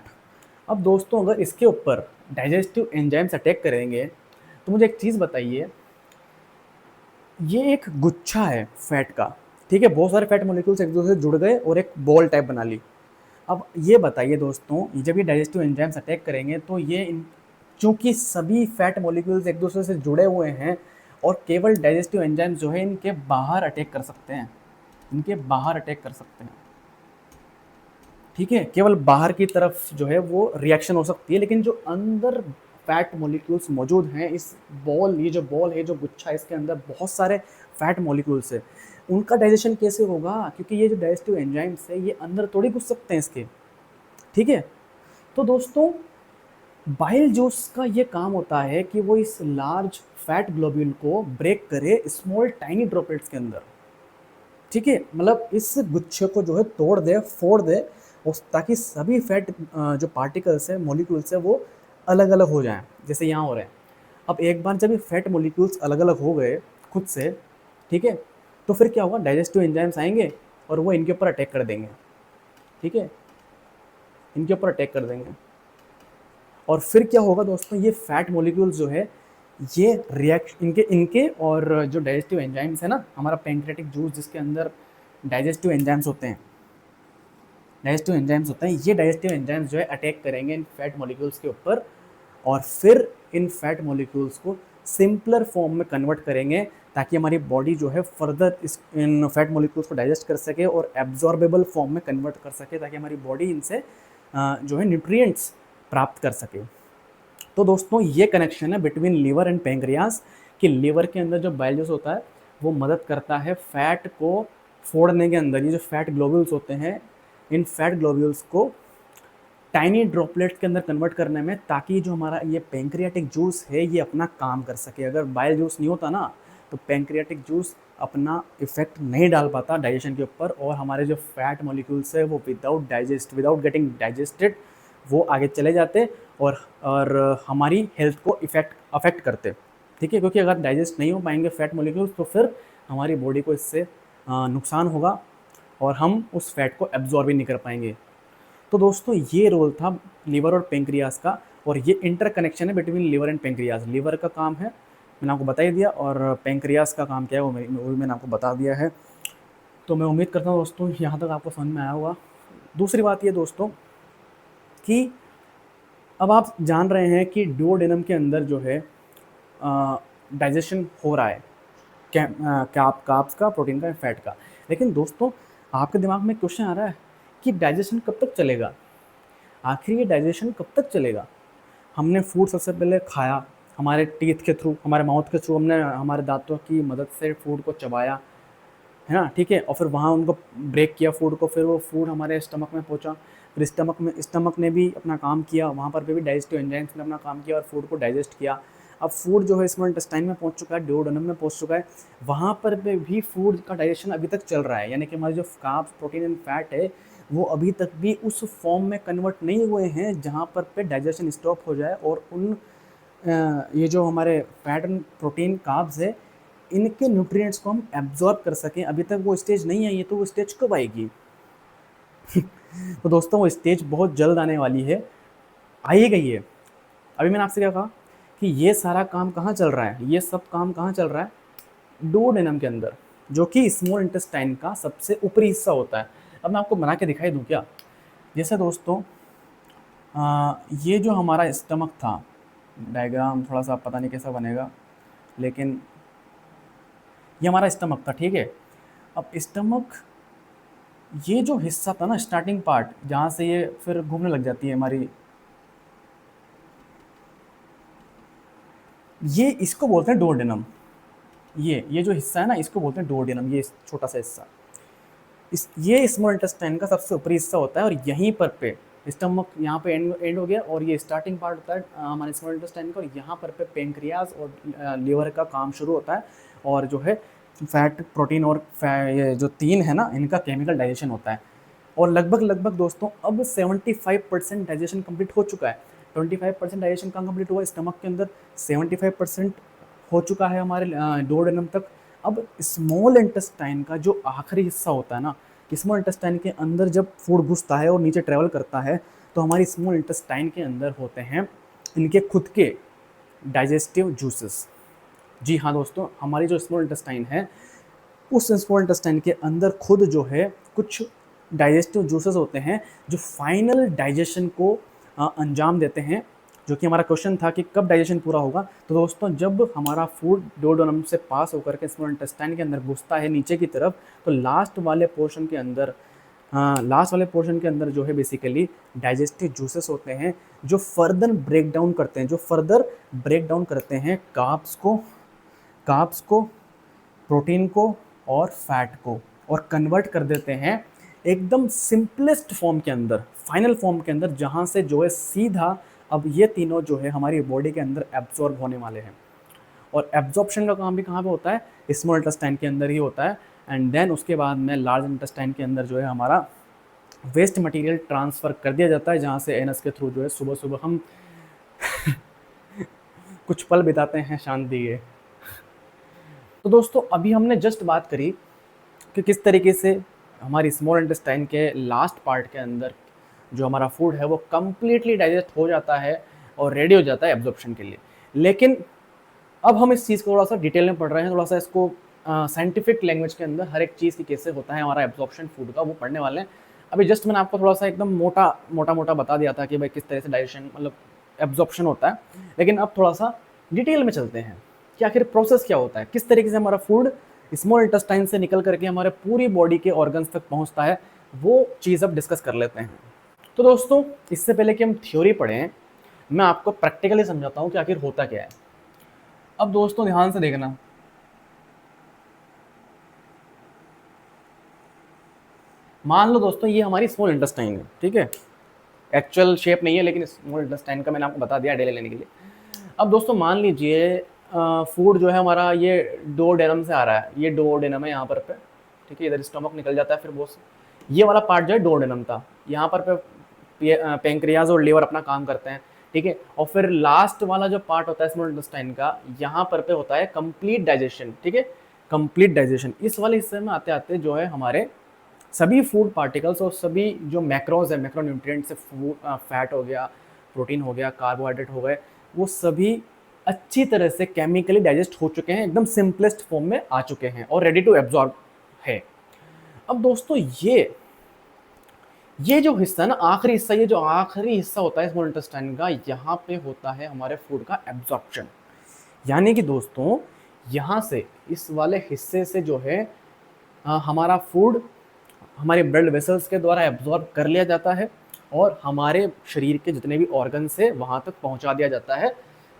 अब दोस्तों अगर इसके ऊपर डाइजेस्टिव एंजाइम्स अटैक करेंगे, तो मुझे एक चीज़ बताइए, ये एक गुच्छा है फैट का। ठीक है, बहुत सारे फैट मॉलिक्यूल्स एक दूसरे से जुड़ गए और एक बॉल टाइप बना ली। अब ये बताइए दोस्तों, जब ये डाइजेस्टिव एंजाइम्स अटैक करेंगे तो ये चूंकि सभी फैट मॉलिक्यूल्स एक दूसरे से जुड़े हुए हैं, और केवल डाइजेस्टिव एंजाइम्स जो है इनके बाहर अटैक कर सकते हैं, इनके बाहर अटैक कर सकते हैं। ठीक है, केवल बाहर की तरफ जो है वो रिएक्शन हो सकती है, लेकिन जो अंदर फैट मॉलिक्यूल्स मौजूद हैं इस बॉल, ये जो बॉल है, जो गुच्छा है, इसके अंदर बहुत सारे फैट मॉलिक्यूल्स है, उनका डाइजेशन कैसे होगा? क्योंकि ये जो डाइजेस्टिव एंजाइम्स है ये अंदर थोड़ी घुस सकते हैं इसके। ठीक है, तो दोस्तों बाइल जूस का ये काम होता है कि वो इस लार्ज फैट ग्लोब्यूल को ब्रेक करे स्मॉल टाइनी ड्रॉपलेट्स के अंदर। ठीक है, मतलब इस गुच्छे को जो है तोड़ दे, फोड़ दे, ताकि सभी फैट जो पार्टिकल्स है, मॉलिक्यूल्स है, वो अलग अलग हो जाएं, जैसे यहाँ हो रहे हैं। अब एक बार जब ये फैट मॉलिक्यूल्स अलग अलग हो गए खुद से, ठीक है, तो फिर क्या होगा, डाइजेस्टिव एंजाइम्स आएंगे और वो इनके ऊपर अटैक कर देंगे। ठीक है, इनके ऊपर अटैक कर देंगे, और फिर क्या होगा दोस्तों, ये फैट मॉलिक्यूल्स जो है ये रिएक्ट इनके इनके और जो डाइजेस्टिव एंजाइम्स है ना, हमारा पैंक्रियाटिक जूस जिसके अंदर डाइजेस्टिव एंजाइम्स होते हैं, ये डाइजेस्टिव एंजाइम्स जो है अटैक करेंगे इन फैट मॉलिक्यूल्स के ऊपर, और फिर इन फैट मॉलिक्यूल्स को सिंपलर फॉर्म में कन्वर्ट करेंगे, ताकि हमारी बॉडी जो है फर्दर इन फैट मॉलिक्यूल्स को डाइजेस्ट कर सके और एब्जॉर्बेबल फॉर्म में कन्वर्ट कर सके, ताकि हमारी बॉडी इनसे जो है न्यूट्रिएंट्स प्राप्त कर सके। तो दोस्तों ये कनेक्शन है बिटवीन लीवर एंड पैंक्रियास, कि लीवर के अंदर जो बाइल जूस होता है वो मदद करता है फैट को फोड़ने के अंदर। ये जो फैट ग्लोब्यूल्स होते हैं, इन फैट ग्लोब्यूल्स को टाइनी ड्रॉपलेट्स के अंदर कन्वर्ट करने में, ताकि जो हमारा ये पैंक्रियाटिक जूस है ये अपना काम कर सके। अगर बाइल जूस नहीं होता ना, तो पैंक्रियाटिक जूस अपना इफेक्ट नहीं डाल पाता डाइजेशन के ऊपर, और हमारे जो फैट मॉलिक्यूल्स है वो विदाउट गेटिंग डाइजेस्टेड वो आगे चले जाते और हमारी हेल्थ को अफेक्ट करते। ठीक है, क्योंकि अगर डाइजेस्ट नहीं हो पाएंगे फैट मॉलिक्यूल्स, तो फिर हमारी बॉडी को इससे नुकसान होगा और हम उस फैट को एब्जॉर्ब भी नहीं कर पाएंगे। तो दोस्तों ये रोल था लीवर और पेंक्रियास का, और ये इंटर कनेक्शन है between liver and pancreas. Liver का काम है मैंने आपको बता ही दिया, और पेंक्रियास का काम क्या है वो भी मैंने आपको बता दिया है। तो मैं उम्मीद करता हूँ दोस्तों यहाँ तक आपको समझ में आया होगा। दूसरी बात ये दोस्तों कि अब आप जान रहे हैं कि डुओडेनम के अंदर जो है डाइजेशन हो रहा है कार्ब्स का, प्रोटीन का, फैट का, लेकिन दोस्तों आपके दिमाग में क्वेश्चन आ रहा है कि डाइजेशन कब तक चलेगा, आखिर ये डाइजेशन कब तक चलेगा। हमने फूड सबसे पहले खाया, हमारे टीथ के थ्रू, हमारे माउथ के थ्रू हमने हमारे दांतों की मदद से फूड को चबाया, है ना, ठीक है, और फिर वहाँ उनको ब्रेक किया फूड को, फिर वो फूड हमारे स्टमक में पहुँचा, फिर स्टमक ने भी अपना काम किया, वहाँ पर भी डाइजेस्टिव एंजाइम्स ने अपना काम किया और फूड को डाइजेस्ट किया। अब फूड जो है स्मॉल इंटेस्टाइन में पहुँच चुका है, डुओडेनम में पहुँच चुका है, वहाँ पर भी फूड का डाइजेशन अभी तक चल रहा है, यानी कि हमारे जो कार्ब्स, प्रोटीन एंड फैट है वो अभी तक भी उस फॉर्म में कन्वर्ट नहीं हुए हैं जहाँ पर पे डाइजेशन स्टॉप हो जाए और उन ये जो हमारे फैट एंड प्रोटीन कार्ब्स है इनके न्यूट्रिएंट्स को हम एब्जॉर्ब कर सकें। अभी तक वो स्टेज नहीं आई है, तो वो स्टेज कब आएगी? तो दोस्तों वो स्टेज बहुत जल्द आने वाली है, आ ही गई है। अभी मैंने आपसे क्या कहा कि ये सारा काम कहाँ चल रहा है, ये सब काम कहाँ चल रहा है, डुओडेनम के अंदर, जो कि स्मॉल इंटेस्टाइन का सबसे ऊपरी हिस्सा होता है। अब मैं आपको बना के दिखाई दूँ क्या? जैसे दोस्तों ये जो हमारा स्टमक था, डायग्राम थोड़ा सा पता नहीं कैसा बनेगा, लेकिन ये हमारा स्टमक था, ठीक है। अब स्टमक ये जो हिस्सा था ना, स्टार्टिंग पार्ट जहाँ से ये फिर घूमने लग जाती है हमारी, ये इसको बोलते हैं डुओडेनम। ये जो हिस्सा है ना, इसको बोलते हैं डुओडेनम, ये छोटा सा हिस्सा, ये स्मॉल इंटेस्टाइन का सबसे ऊपरी हिस्सा होता है। और यहीं पर पे स्टमक यहाँ पे एंड हो गया और ये स्टार्टिंग पार्ट होता है हमारे स्मॉल इंटेस्टाइन का, और यहाँ पर पे पेंक्रियाज और लीवर का काम शुरू होता है, और जो है फैट, प्रोटीन और ये जो तीन है ना, इनका केमिकल डाइजेशन होता है। और लगभग दोस्तों अब 75% डाइजेशन कंप्लीट हो चुका है। 25% डाइजेशन कहाँ कंप्लीट हुआ, स्टमक के अंदर, 75% हो चुका है हमारे डुओडेनम तक। अब स्मॉल इंटेस्टाइन का जो आखिरी हिस्सा होता है ना, स्मॉल इंटेस्टाइन के अंदर जब फूड घुसता है और नीचे ट्रेवल करता है, तो हमारी स्मॉल इंटेस्टाइन के अंदर होते हैं इनके खुद के डाइजेस्टिव जूसेस। जी हाँ दोस्तों, हमारी जो स्मॉल इंटेस्टाइन है, उस स्मॉल इंटेस्टाइन के अंदर खुद जो है कुछ डाइजेस्टिव जूसेस होते हैं जो फाइनल डाइजेशन को अंजाम देते हैं। जो कि हमारा क्वेश्चन था कि कब डाइजेशन पूरा होगा, तो दोस्तों जब हमारा फूड डुओडेनम से पास होकर के स्मॉल इंटेस्टाइन के अंदर घुसता है नीचे की तरफ, तो लास्ट वाले पोर्शन के अंदर जो है बेसिकली डाइजेस्टिव जूसेस होते हैं जो फर्दर ब्रेक डाउन करते हैं कार्ब्स को, प्रोटीन को और फैट को, और कन्वर्ट कर देते हैं एकदम सिंपलेस्ट फॉर्म के अंदर, फाइनल फॉर्म के अंदर, जहाँ से जो है सीधा अब ये तीनों जो है हमारी बॉडी के अंदर एब्जॉर्ब होने वाले हैं। और एब्जॉर्प्शन का काम भी कहाँ पे होता है, स्मॉल इंटेस्टाइन के अंदर ही होता है। एंड देन उसके बाद में लार्ज इंटेस्टाइन के अंदर जो है हमारा वेस्ट मटेरियल ट्रांसफ़र कर दिया जाता है, जहाँ से एनस के थ्रू जो है सुबह सुबह हम कुछ पल बिताते हैं शांति के। तो दोस्तों अभी हमने जस्ट बात करी कि किस तरीके से हमारी स्मॉल इंटेस्टाइन के लास्ट पार्ट के अंदर जो हमारा फूड है वो कम्प्लीटली डाइजेस्ट हो जाता है और रेडी हो जाता है एब्जॉर्प्शन के लिए। लेकिन अब हम इस चीज़ को थोड़ा सा डिटेल में पढ़ रहे हैं, थोड़ा सा इसको साइंटिफिक लैंग्वेज के अंदर हर एक चीज़ की कैसे होता है हमारा एब्जॉर्प्शन फूड का, वो पढ़ने वाले हैं। अभी जस्ट मैंने आपको थोड़ा सा एकदम मोटा बता दिया था कि भाई किस तरह से डाइजेशन मतलब एब्जॉर्प्शन होता है, लेकिन अब थोड़ा सा डिटेल में चलते हैं कि आखिर प्रोसेस क्या होता है, किस तरीके से हमारा फूड स्मॉल इंटेस्टाइन से निकल करके हमारे पूरी बॉडी के ऑर्गन्स तक पहुंचता है, वो चीज़ अब डिस्कस कर लेते हैं। तो दोस्तों इससे पहले कि हम थ्योरी पढ़ें, मैं आपको प्रैक्टिकली समझाता हूँ कि आखिर होता क्या है। अब दोस्तों ध्यान से देखना, मान लो दोस्तों ये हमारी स्मॉल इंटेस्टाइन है, ठीक है, एक्चुअल शेप नहीं है लेकिन स्मॉल इंटेस्टाइन का मैंने आपको बता दिया डेली लेने के लिए। अब दोस्तों मान लीजिए फूड जो है हमारा ये डुओडेनम से आ रहा है, ये डुओडेनम है यहाँ पर पे, ठीक है, इधर स्टमक निकल जाता है, फिर वो ये वाला पार्ट जो है डुओडेनम था, यहाँ पर पे पेंक्रियाज और लीवर अपना काम करते हैं, ठीक है। और फिर लास्ट वाला जो पार्ट होता है स्मॉल इंटेस्टाइन का, यहाँ पर पे होता है कंप्लीट डाइजेशन, ठीक है, कंप्लीट डाइजेशन। इस वाले हिस्से में आते आते जो है हमारे सभी फूड पार्टिकल्स और सभी जो मैक्रोज है, मैक्रो न्यूट्रिएंट्स से फैट हो गया, प्रोटीन हो गया, कार्बोहाइड्रेट हो गए, वो सभी अच्छी तरह से केमिकली डाइजेस्ट हो चुके हैं, एकदम सिंपलेस्ट फॉर्म में आ चुके हैं और रेडी टू एब्जॉर्ब है। अब दोस्तों ये जो हिस्सा है ना, आखिरी हिस्सा, ये जो आखिरी हिस्सा होता है स्मॉल इंटेस्टाइन का, यहाँ पे होता है हमारे फूड का एब्जॉर्प्शन। यानी कि दोस्तों यहाँ से इस वाले हिस्से से जो है हमारा फूड हमारे ब्लड वेसल्स के द्वारा एब्जॉर्ब कर लिया जाता है और हमारे शरीर के जितने भी ऑर्गन से वहाँ तक पहुँचा दिया जाता है।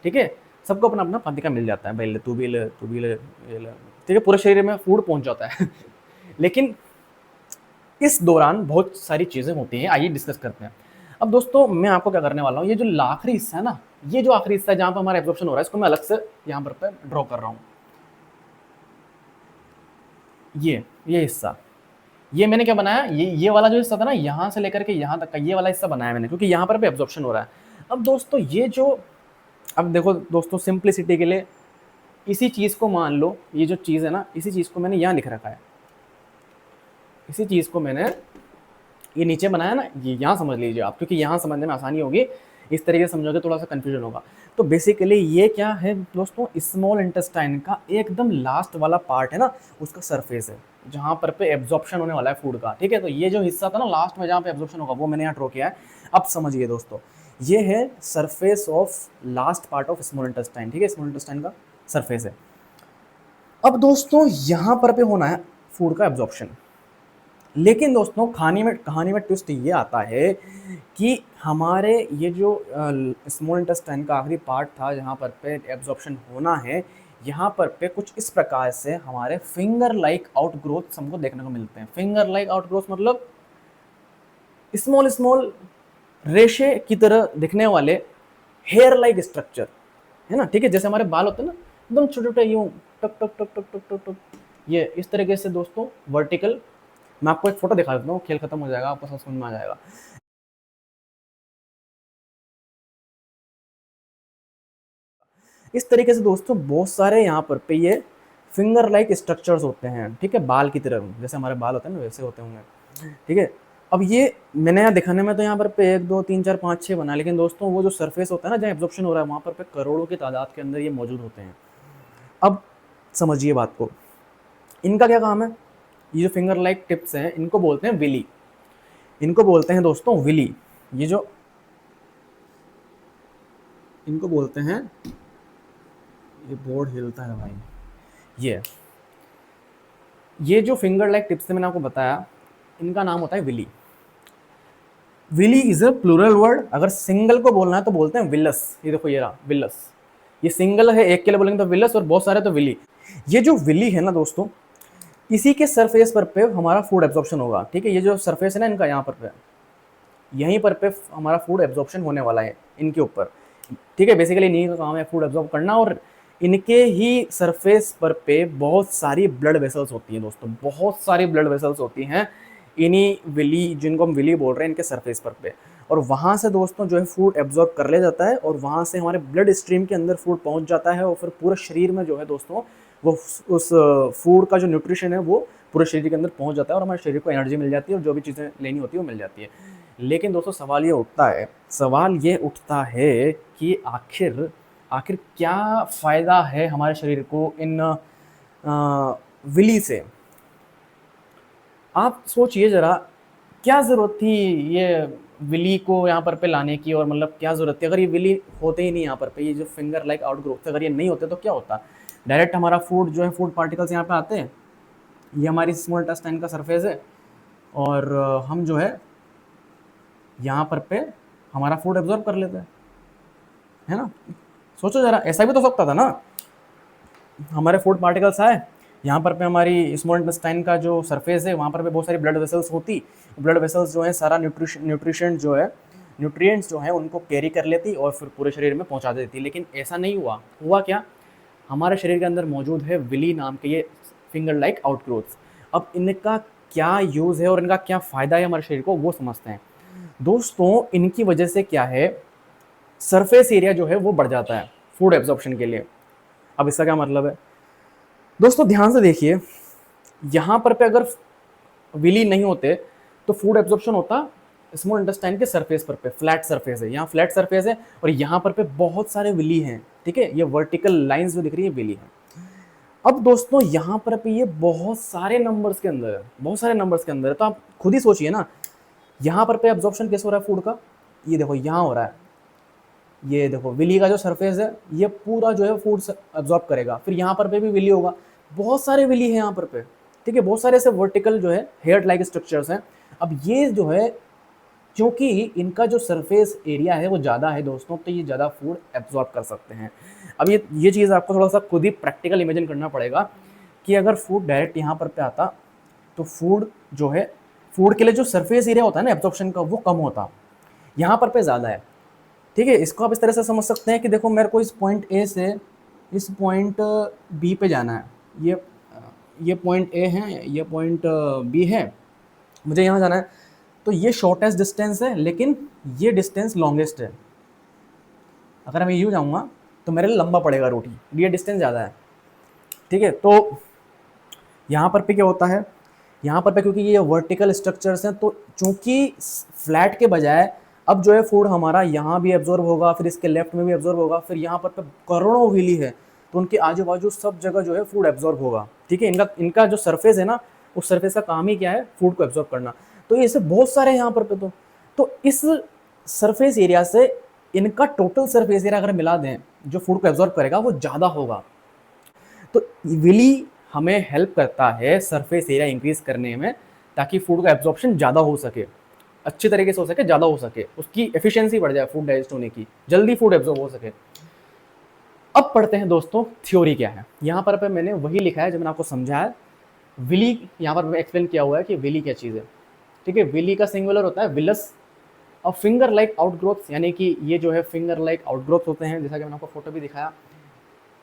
ठीक है, सबको अपना अपना पद का मिल जाता है, भाई तू भी ले, तू भी ले, ये ले। ठीक है, पूरे शरीर में फूड पहुँच जाता है लेकिन इस दौरान बहुत सारी चीज़ें होती हैं, आइए डिस्कस करते हैं। अब दोस्तों मैं आपको क्या करने वाला हूँ, ये जो आखिरी हिस्सा है ना, ये जो आखिरी हिस्सा है जहाँ पर हमारा एब्जॉर्प्शन हो रहा है, इसको मैं अलग से यहाँ पर ड्रॉ कर रहा हूँ। ये हिस्सा, ये मैंने क्या बनाया, ये वाला जो हिस्सा था ना, यहाँ से लेकर के यहाँ तक का ये वाला हिस्सा बनाया मैंने, क्योंकि यहाँ पर भी एब्जॉर्प्शन हो रहा है। अब दोस्तों ये जो, अब देखो दोस्तों सिंप्लिसिटी के लिए इसी चीज़ को मान लो, ये जो चीज़ है ना, इसी चीज़ को मैंने यहाँ लिख रखा है, इसी चीज़ को मैंने ये नीचे बनाया ना, ये यहाँ समझ लीजिए आप, क्योंकि यहाँ समझने में आसानी होगी, इस तरीके से समझोगे थोड़ा सा कन्फ्यूजन होगा। तो बेसिकली ये क्या है दोस्तों, स्मॉल इंटेस्टाइन का एकदम लास्ट वाला पार्ट है ना, उसका सरफेस है, जहाँ पर पे एब्जॉर्प्शन होने वाला है फूड का। ठीक है, तो ये जो हिस्सा था ना लास्ट में जहाँ पे एब्जॉर्प्शन होगा, वो मैंने यहाँ ड्रॉ किया है। अब समझिए दोस्तों, ये है surface of last part of small intestine. ठीक है, स्मॉल इंटेस्टाइन का सरफेस है। अब दोस्तों यहाँ पर पे होना है फूड का एब्जॉर्प्शन, लेकिन दोस्तों कहानी में ट्विस्ट ये आता है कि हमारे ये जो स्मॉल इंटेस्टाइन का आखिरी पार्ट था जहाँ पर पे एब्जॉर्प्शन होना है, यहाँ पर पे कुछ इस प्रकार से हमारे फिंगर लाइक आउटग्रोथ हमको देखने को मिलते हैं। फिंगर लाइक आउटग्रोथ मतलब स्मॉल स्मॉल रेशे की तरह दिखने वाले हेयर लाइक स्ट्रक्चर, है ना। ठीक है, जैसे हमारे बाल होते हैं ना, एकदम छोटे छोटे यूं टक टक टक टक टक टक टक, ये इस तरीके से दोस्तों वर्टिकल। मैं आपको एक फोटो दिखा देता हूँ, खेल खत्म हो जाएगा, आपको सब समझ में आ जाएगा। इस तरीके से दोस्तों बहुत सारे यहाँ पर पे ये फिंगर लाइक स्ट्रक्चर्स होते हैं। ठीक है, बाल की तरह, जैसे हमारे बाल होते हैं ना वैसे होते होंगे। ठीक है, अब ये मैंने यहाँ दिखाने में तो यहाँ पर पे 1 2 3 4 5 6 बना, लेकिन दोस्तों वो जो सरफेस होता है ना जहाँ एब्जॉर्प्शन हो रहा है, वहाँ पर पे करोड़ों की तादाद के अंदर ये मौजूद होते हैं। अब समझिए बात को, इनका क्या काम है, ये जो फिंगर लाइक टिप्स हैं इनको बोलते हैं विली, इनको बोलते हैं दोस्तों विली। ये जो इनको बोलते हैं, ये बोर्ड हिलता है भाई, ये जो फिंगर लाइक टिप्स से मैंने आपको बताया, इनका नाम होता है villi. Villi is a plural word, अगर सिंगल को बोलना है तो बोलते हैं विलस। ये देखो ये रहा विलस, ये सिंगल है, एक के लिए बोलेंगे तो विलस और बहुत सारे तो विली। ये जो विली है ना दोस्तों, इसी के सरफेस पर पे हमारा फूड एब्जॉर्प्शन होगा। ठीक है, ये जो सरफेस है ना इनका, यहाँ पर पे यहीं पर पे हमारा फूड एब्जॉर्प्शन होने वाला है इनके ऊपर। ठीक है, बेसिकली इन्हीं का काम है फूड एब्जॉर्ब करना, और इनके ही सरफेस पर पे बहुत सारी ब्लड वेसल्स होती हैं दोस्तों, बहुत सारी ब्लड वेसल्स होती हैं इन्हीं विली, जिनको हम विली बोल रहे हैं, इनके सरफेस पर पे। और वहाँ से दोस्तों जो है फूड एब्जॉर्ब कर लिया जाता है और वहाँ से हमारे ब्लड स्ट्रीम के अंदर फूड पहुँच जाता है, और फिर पूरे शरीर में जो है दोस्तों वो उस फूड का जो न्यूट्रिशन है वो पूरे शरीर के अंदर पहुँच जाता है और हमारे शरीर को एनर्जी मिल जाती है और जो भी चीज़ें लेनी होती है वो मिल जाती है। लेकिन दोस्तों सवाल ये उठता है कि आखिर क्या फ़ायदा है हमारे शरीर को इन विली से। आप सोचिए ज़रा, क्या ज़रूरत थी ये विली को यहाँ पर पे लाने की, और मतलब क्या ज़रूरत थी, अगर ये विली होते ही नहीं यहाँ पर पे, ये जो फिंगर लाइक आउटग्रोथ अगर ये नहीं होते तो क्या होता। डायरेक्ट हमारा फूड जो है, फूड पार्टिकल्स यहाँ पे आते हैं, ये हमारी स्मॉल इंटेस्टाइन का सरफेस है, और हम जो है यहाँ पर पे हमारा फूड एब्जॉर्ब कर लेते हैं, है ना। सोचो ज़रा, ऐसा भी तो सकता था ना, हमारे फूड पार्टिकल्स आए यहाँ पर पे, हमारी स्मॉल इंटेस्टाइन का जो सरफेस है वहाँ पर पे बहुत सारी ब्लड वेसल्स होती, ब्लड वेसल्स जो है सारा न्यूट्रिशन जो है, न्यूट्रिएंट्स जो है उनको कैरी कर लेती और फिर पूरे शरीर में पहुँचा देती। लेकिन ऐसा नहीं हुआ क्या, हमारे शरीर के अंदर मौजूद है विली नाम के ये फिंगर लाइक आउटग्रोथ्स। अब इनका क्या यूज़ है और इनका क्या फ़ायदा है हमारे शरीर को, वो समझते हैं दोस्तों। इनकी वजह से क्या है, सरफेस एरिया जो है वो बढ़ जाता है फूड एब्जॉर्प्शन के लिए। अब इसका क्या मतलब है दोस्तों, ध्यान से देखिए, यहाँ पर पे अगर विली नहीं होते तो फूड एब्जॉर्प्शन होता स्मॉल इंटेस्टाइन के सरफेस पर पे, फ्लैट सरफेस है, यहाँ फ्लैट सरफेस है और यहाँ पर पे बहुत सारे विली हैं। ठीक है, ये वर्टिकल लाइंस जो दिख रही है विली है। अब दोस्तों यहाँ पर पे ये बहुत सारे नंबर्स के अंदर है, बहुत सारे नंबर्स के अंदर है, तो आप खुद ही सोचिए ना, यहाँ पर पे एब्जॉर्प्शन कैसे हो रहा है फूड का, ये देखो यहाँ हो रहा है, ये देखो विली का जो सरफेस है ये पूरा जो है फूड एब्जॉर्ब करेगा, फिर यहाँ पर पे भी विली होगा, बहुत सारे विली है यहाँ पर पे, ठीक है, बहुत सारे ऐसे वर्टिकल जो है हेयर लाइक स्ट्रक्चर्स हैं। अब ये जो है क्योंकि इनका जो सरफेस एरिया है वो ज़्यादा है दोस्तों, तो ये ज़्यादा फूड एब्जॉर्ब कर सकते हैं। अब ये चीज़ आपको थोड़ा सा खुद ही प्रैक्टिकल इमेजिन करना पड़ेगा कि अगर फूड डायरेक्ट यहाँ पर पे आता तो फूड जो है, फूड के लिए जो सरफेस एरिया होता है ना एब्जॉर्प्शन का, वो कम होता, यहाँ पर पे ज़्यादा है। ठीक है, इसको आप इस तरह से समझ सकते हैं कि देखो मेरे को इस पॉइंट ए से इस पॉइंट बी पे जाना है, ये पॉइंट ए है, ये पॉइंट बी है, मुझे यहाँ जाना है, तो ये शॉर्टेस्ट डिस्टेंस है लेकिन ये डिस्टेंस लॉन्गेस्ट है। अगर मैं यूँ जाऊँगा तो मेरे लिए लंबा पड़ेगा रूट, ये डिस्टेंस ज़्यादा है। ठीक है, तो यहाँ पर पे क्या होता है, यहाँ पर पे क्योंकि ये वर्टिकल स्ट्रक्चर्स हैं, तो चूंकि फ्लैट के बजाय अब जो है फूड हमारा यहाँ भी एब्जॉर्ब होगा, फिर इसके लेफ्ट में भी एब्जॉर्ब होगा, फिर यहाँ पर पे करोड़ों व्हीली है तो उनके आजू बाजू सब जगह जो है फूड एब्जॉर्ब होगा। ठीक है, इनका जो सरफेस है ना, उस सरफेस का काम ही क्या है, फूड को एब्जॉर्ब करना। तो ऐसे बहुत सारे यहाँ पर पे तो इस सरफेस एरिया से इनका टोटल सरफेस एरिया अगर मिला दें जो फूड को एब्जॉर्ब करेगा वो ज़्यादा होगा। तो विली हमें हेल्प करता है सरफेस एरिया इंक्रीज करने में, ताकि फूड का एब्जॉर्प्शन ज़्यादा हो सके, अच्छी तरीके से हो सके, ज़्यादा हो सके, उसकी एफिशिएंसी बढ़ जाए फूड डाइजेस्ट होने की, जल्दी फूड एब्जॉर्ब हो सके। अब पढ़ते हैं दोस्तों थ्योरी क्या है। यहाँ पर मैंने वही लिखा है जो मैंने आपको समझाया। विली यहाँ पर एक्सप्लेन किया हुआ है कि विली क्या चीज़ है। ठीक है, विली का सिंगुलर होता है विलस, और फिंगर लाइक आउटग्रोथ, यानी कि ये जो है फिंगर लाइक आउटग्रोथ होते हैं, जैसा कि मैंने आपको फोटो भी दिखाया।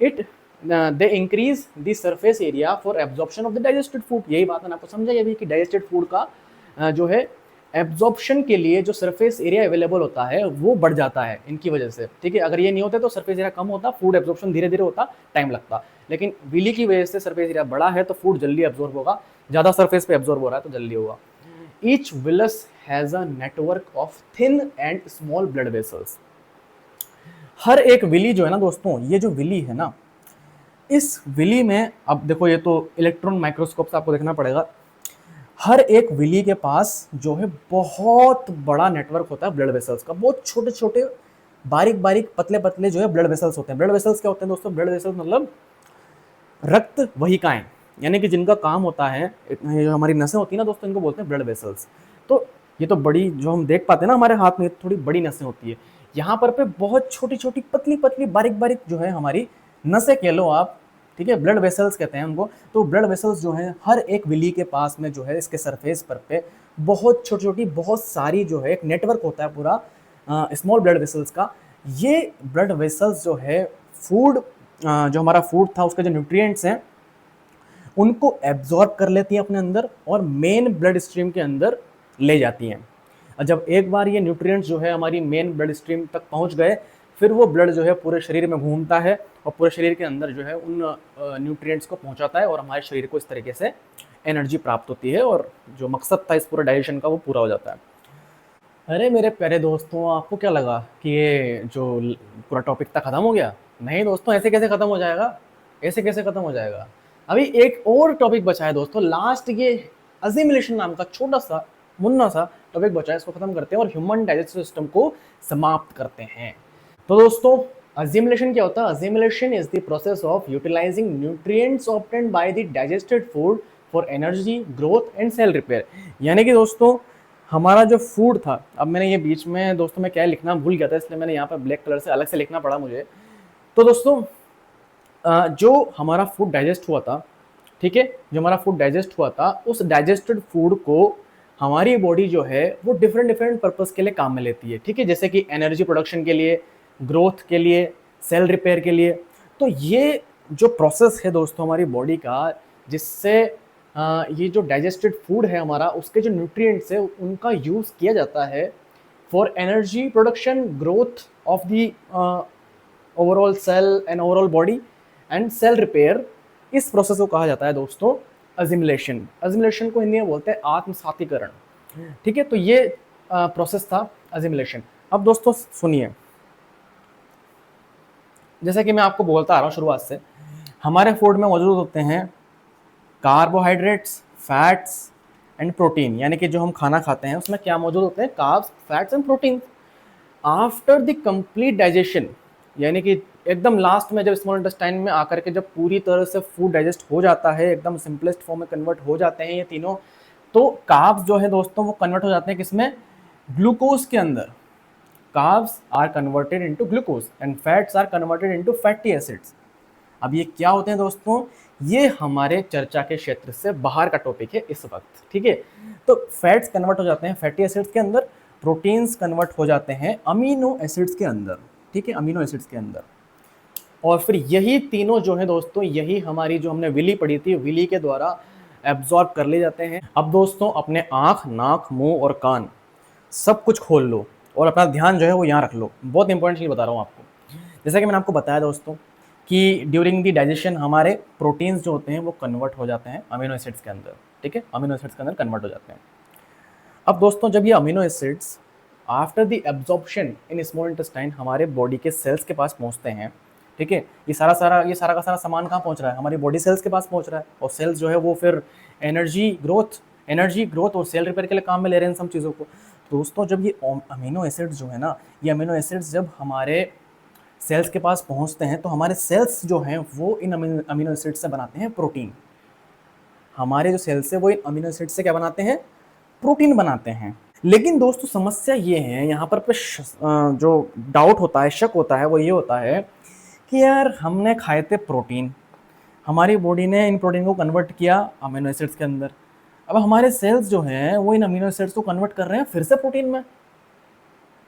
It they increase the surface area for absorption of the digested food. यही बात मैंने आपको समझाई अभी कि डाइजेस्टेड फूड का जो है एब्जॉर्प्शन के लिए जो सरफेस एरिया अवेलेबल होता है वो बढ़ जाता है इनकी वजह से। ठीक है, अगर ये नहीं होते तो सरफेस एरिया कम होता, फूड एब्जॉर्प्शन धीरे धीरे होता, टाइम लगता, लेकिन विली की वजह से सरफेस एरिया बड़ा है तो फूड जल्दी एब्जॉर्ब होगा, ज़्यादा सरफेस पे एब्जॉर्ब हो रहा है तो जल्दी होगा। Each villus has a network of thin and small blood vessels. हर एक विली जो है ना दोस्तों, ये जो विली है ना, इस विली में अब देखो, ये तो इलेक्ट्रॉन माइक्रोस्कोप से आपको देखना पड़ेगा, हर एक विली के पास जो है बहुत बड़ा नेटवर्क होता है ब्लड वेसल्स का। बहुत छोटे छोटे बारीक बारीक पतले पतले जो है ब्लड वेसल्स होते हैं। ब्लड वेसल्स क्या होते हैं दोस्तों? ब्लड वेसल्स मतलब रक्त वहिकाएं, यानी कि जिनका काम होता है, जो हमारी नसें होती है ना दोस्तों, इनको बोलते हैं ब्लड वेसल्स। तो ये तो बड़ी, जो हम देख पाते हैं ना हमारे हाथ में, थोड़ी बड़ी नसें होती है, यहाँ पर पे बहुत छोटी छोटी पतली पतली बारीक बारीक जो है हमारी नसें कह लो आप, ठीक है, ब्लड वेसल्स कहते हैं उनको। तो ब्लड वेसल्स जो है हर एक विली के पास में जो है इसके सरफेस पर पे बहुत छोटी छोटी बहुत सारी जो है एक नेटवर्क होता है पूरा स्मॉल ब्लड वेसल्स का। ये ब्लड वेसल्स जो है फूड, जो हमारा फूड था उसके जो न्यूट्रिएंट्स हैं उनको एब्जॉर्ब कर लेती हैं अपने अंदर और मेन ब्लड स्ट्रीम के अंदर ले जाती हैं। जब एक बार ये न्यूट्रिएंट्स जो है हमारी मेन ब्लड स्ट्रीम तक पहुंच गए, फिर वो ब्लड जो है पूरे शरीर में घूमता है और पूरे शरीर के अंदर जो है उन न्यूट्रिएंट्स को पहुंचाता है और हमारे शरीर को इस तरीके से एनर्जी प्राप्त होती है और जो मकसद था इस पूरे डाइजेशन का वो पूरा हो जाता है। अरे मेरे प्यारे दोस्तों, आपको क्या लगा कि ये जो पूरा टॉपिक था ख़त्म हो गया? नहीं दोस्तों, ऐसे कैसे ख़त्म हो जाएगा, ऐसे कैसे ख़त्म हो जाएगा? अभी एक और टॉपिक बचा है दोस्तों, लास्ट ये असिमिलेशन नाम का छोटा सा मुन्ना सा टॉपिक बचा है, इसको ख़त्म करते हैं और ह्यूमन डाइजेस्टिव सिस्टम को समाप्त करते हैं। तो दोस्तों असिमिलेशन क्या होता है? Assimilation is the process of utilising nutrients obtained by the digested food for energy, growth and cell repair. यानी कि दोस्तों हमारा जो फूड था, अब मैंने ये बीच में दोस्तों मैं क्या लिखना भूल गया था, इसलिए मैंने यहाँ पर ब्लैक कलर से अलग से लिखना पड़ा मुझे। तो दोस्तों जो हमारा फूड डाइजेस्ट हुआ था, ठीक है, जो हमारा फूड डाइजेस्ट हुआ था, उस डाइजेस्टेड फूड को हमारी बॉडी जो है वो डिफरेंट डिफरेंट पर्पस के लिए काम में लेती है। ठीक है, जैसे कि एनर्जी प्रोडक्शन के लिए, ग्रोथ के लिए, सेल रिपेयर के लिए। तो ये जो प्रोसेस है दोस्तों हमारी बॉडी का, जिससे ये जो डाइजेस्टेड फूड है हमारा, उसके जो न्यूट्रिएंट्स है उनका यूज़ किया जाता है for energy production, growth of the overall cell and overall body and cell repair. इस प्रोसेस को कहा जाता है दोस्तों असिमिलेशन। असिमिलेशन को हिंदी में बोलते हैं आत्मसातीकरण। ठीक है, तो ये प्रोसेस था असिमिलेशन। अब दोस्तों सुनिए, जैसा कि मैं आपको बोलता आ रहा हूँ शुरुआत से, हमारे फूड में मौजूद होते हैं कार्बोहाइड्रेट्स, फैट्स एंड प्रोटीन। यानी कि जो हम खाना खाते हैं उसमें क्या मौजूद होते हैं? Carbs, fats and protein. After the complete digestion, यानी कि एकदम लास्ट में जब स्मॉल इंटेस्टाइन में आकर के जब पूरी तरह से फूड डाइजेस्ट हो जाता है, एकदम सिंपलेस्ट फॉर्म में कन्वर्ट हो जाते हैं ये तीनों, तो कार्ब्स जो है दोस्तों वो कन्वर्ट हो जाते हैं किसमें, ग्लूकोज के अंदर। Carbs are converted into glucose and fats are converted into fatty acids. अब ये क्या होते हैं दोस्तों, ये हमारे चर्चा के क्षेत्र से बाहर का टॉपिक है इस वक्त, ठीक है। तो फैट्स कन्वर्ट हो जाते हैं फैटी एसिड्स के अंदर, प्रोटीन्स कन्वर्ट हो जाते हैं अमीनो एसिड्स के अंदर, ठीक है, अमीनो एसिड्स के अंदर। और फिर यही तीनों जो है दोस्तों, यही हमारी जो हमने विली पढ़ी थी, विली के द्वारा एब्जॉर्ब कर ले जाते हैं। अब दोस्तों अपने आँख, नाक, मुंह और कान सब कुछ खोल लो और अपना ध्यान जो है वो यहाँ रख लो। बहुत इंपॉर्टेंट चीज़ बता रहा हूँ आपको। जैसा कि मैंने आपको बताया दोस्तों कि ड्यूरिंग दी डाइजेशन हमारे प्रोटीन्स जो होते हैं वो कन्वर्ट हो जाते हैं अमीनो एसिड्स के अंदर, ठीक है, अमीनो एसिड्स के अंदर कन्वर्ट हो जाते हैं। अब दोस्तों जब ये amino acids after the absorption in small intestine हमारे बॉडी के सेल्स के पास पहुँचते हैं, ठीक है, ये सारा का सारा सामान कहाँ पहुँच रहा है, हमारी बॉडी सेल्स के पास पहुँच रहा है। और सेल्स जो है वो फिर एनर्जी ग्रोथ और सेल रिपेयर के लिए काम में ले रहे हैं सब चीज़ों को। दोस्तों जब ये अमीनो एसिड्स जो है ना, ये अमीनो एसिड्स जब हमारे सेल्स के पास पहुंचते हैं तो हमारे सेल्स जो हैं वो इन अमीनो एसिड्स से बनाते हैं प्रोटीन। हमारे जो सेल्स है वो इन अमीनो एसिड्स से क्या बनाते हैं, प्रोटीन बनाते हैं। लेकिन दोस्तों समस्या ये है, यहाँ पर जो डाउट होता है, शक होता है, वो ये होता है कि यार हमने खाए थे प्रोटीन, हमारी बॉडी ने इन प्रोटीन को कन्वर्ट किया अमीनो एसिड्स के अंदर, अब हमारे सेल्स जो हैं वो इन अमीनो एसिड्स को कन्वर्ट कर रहे हैं फिर से प्रोटीन में।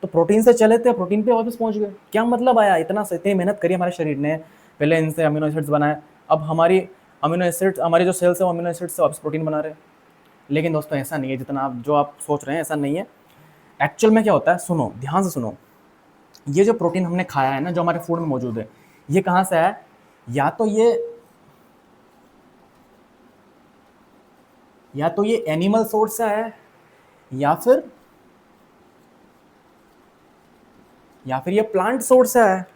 तो प्रोटीन से चले थे, प्रोटीन पे वापस पहुंच गए, क्या मतलब आया, इतनी मेहनत करी हमारे शरीर ने, पहले इनसे अमीनो एसिड्स बनाए, अब हमारी अमीनो एसिड्स, हमारे जो सेल्स है वो अमीनो एसिड्स से वापस प्रोटीन बना रहे हैं। लेकिन दोस्तों ऐसा नहीं है, जितना आप सोच रहे हैं ऐसा नहीं है। एक्चुअल में क्या होता है, सुनो, ध्यान से सुनो, ये जो प्रोटीन हमने खाया है ना, जो हमारे फूड में मौजूद है, ये कहाँ से आया, या तो ये एनिमल सोर्स से आया है, या फिर ये प्लांट सोर्स से आया है।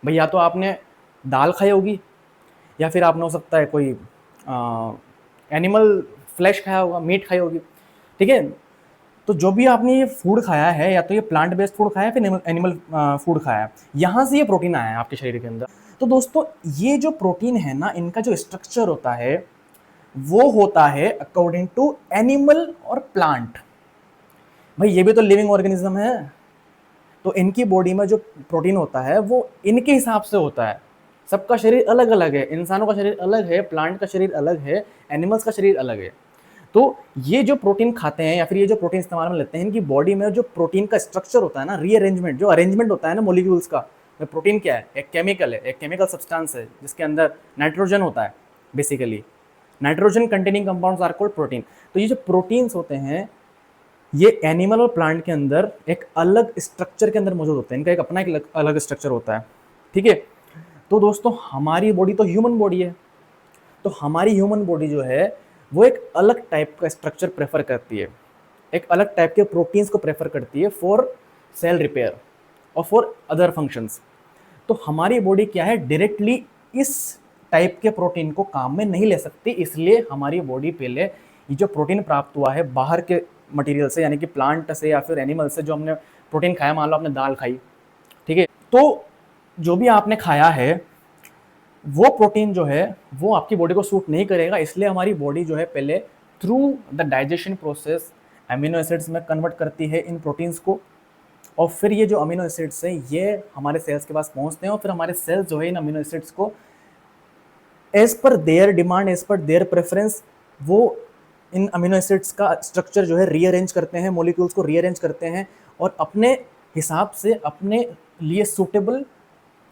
भाई या तो आपने दाल खाई होगी, या फिर आपने हो सकता है कोई एनिमल फ्लैश खाया होगा, मीट खाई होगी, ठीक है। तो जो भी आपने ये फूड खाया है, या तो ये प्लांट बेस्ड फूड खाया है, फिर एनिमल फूड खाया है, यहाँ से ये प्रोटीन आया है आपके शरीर के अंदर। तो दोस्तों ये जो प्रोटीन है ना, इनका जो स्ट्रक्चर होता है वो होता है अकॉर्डिंग टू एनिमल और प्लांट। भाई ये भी तो लिविंग ऑर्गेनिज्म है, तो इनकी बॉडी में जो प्रोटीन होता है वो इनके हिसाब से होता है। सबका शरीर अलग अलग है, इंसानों का शरीर अलग है, प्लांट का शरीर अलग है, एनिमल्स का शरीर अलग है। तो ये जो प्रोटीन खाते हैं या फिर ये जो प्रोटीन इस्तेमाल में लेते हैं, इनकी बॉडी में जो प्रोटीन का स्ट्रक्चर होता है ना, रीअरेंजमेंट, जो अरेंजमेंट होता है ना मॉलिक्यूल्स का, प्रोटीन क्या है, एक केमिकल है, एक केमिकल सब्सटेंस है जिसके अंदर नाइट्रोजन होता है। Basically nitrogen containing compounds are called protein. तो ये जो प्रोटीन्स होते हैं ये एनिमल और प्लांट के अंदर एक अलग स्ट्रक्चर के अंदर मौजूद होते हैं, इनका एक अपना एक अलग स्ट्रक्चर होता है, ठीक है। तो दोस्तों हमारी बॉडी तो ह्यूमन बॉडी है, तो हमारी ह्यूमन बॉडी जो है वो एक अलग टाइप का स्ट्रक्चर प्रेफर करती है, एक अलग टाइप के प्रोटीन्स को प्रेफर करती है फॉर सेल रिपेयर और फॉर अदर फंक्शंस। तो हमारी बॉडी क्या है, डायरेक्टली इस टाइप के प्रोटीन को काम में नहीं ले सकती, इसलिए हमारी बॉडी पहले ये जो प्रोटीन प्राप्त हुआ है बाहर के मटेरियल से, यानी कि प्लांट से या फिर एनिमल से, जो हमने प्रोटीन खाया, मान लो आपने दाल खाई, ठीक है, तो जो भी आपने खाया है वो प्रोटीन जो है वो आपकी बॉडी को सूट नहीं करेगा, इसलिए हमारी बॉडी जो है पहले through the digestion process amino acids में कन्वर्ट करती है इन प्रोटीन्स को, और फिर ये जो अमीनो एसिड्स हैं ये हमारे सेल्स के पास पहुंचते हैं, और फिर हमारे सेल्स जो है इन अमीनो एसिड्स को as per their demand, as per their preference, वो इन अमीनो एसिड्स का स्ट्रक्चर जो है रीअरेंज करते हैं, मॉलिक्यूल्स को रीअरेंज करते हैं और अपने हिसाब से अपने लिए सूटेबल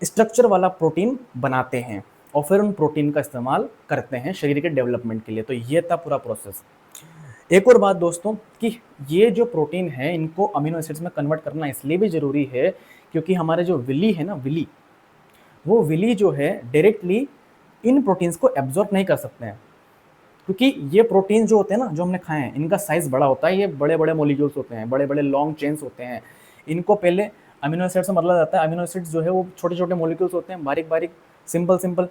स्ट्रक्चर वाला प्रोटीन बनाते हैं, और फिर उन प्रोटीन का इस्तेमाल करते हैं शरीर के डेवलपमेंट के लिए। तो ये था पूरा प्रोसेस। एक और बात दोस्तों कि ये जो प्रोटीन है इनको अमीनो एसिड्स में कन्वर्ट करना इसलिए भी ज़रूरी है क्योंकि हमारे जो विली है ना, वो विली जो है डायरेक्टली इन प्रोटीन्स को एब्जॉर्ब नहीं कर सकते हैं, क्योंकि ये प्रोटीन जो होते हैं ना, जो हमने खाए हैं, इनका साइज़ बड़ा होता है, ये बड़े बड़े मॉलिक्यूल्स होते हैं, बड़े बड़े लॉन्ग चेन्स होते हैं। इनको पहले अमीनो एसिड से बदला जाता है, अमीनो एसिड्स जो है वो छोटे छोटे मॉलिक्यूल्स होते हैं, बारीक बारीक, सिंपल।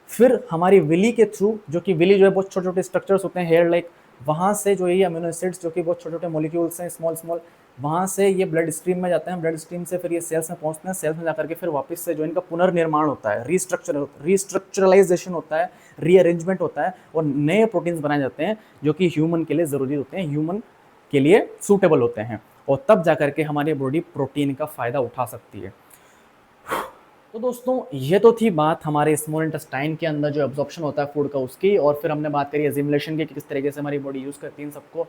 फिर हमारी विली के थ्रू, जो कि विली जो है बहुत छोटे छोटे स्ट्रक्चर्स होते हैं, हेयर लाइक, वहाँ से जो ये अमीनो एसिड्स जो कि बहुत छोटे छोटे मॉलिक्यूल्स हैं, स्मॉल स्मॉल, वहाँ से ये ब्लड स्ट्रीम में जाते हैं, ब्लड स्ट्रीम से फिर ये सेल्स में पहुँचते हैं, सेल्स में जाकर के फिर वापस से जो इनका पुनर्निर्माण होता है, रीस्ट्रक्चरलाइजेशन होता है, रीअरेंजमेंट होता है और नए प्रोटीन्स बनाए जाते हैं जो कि ह्यूमन के लिए ज़रूरी होते हैं, ह्यूमन के लिए सूटेबल होते हैं, और तब जाकर के हमारी बॉडी प्रोटीन का फ़ायदा उठा सकती है। तो दोस्तों ये तो थी बात हमारे स्मॉल इंटेस्टाइन के अंदर जो एब्जॉर्प्शन होता है फूड का उसकी, और फिर हमने बात करी एजिमुलेशन की कि किस तरीके से हमारी बॉडी यूज़ करती है इन सबको।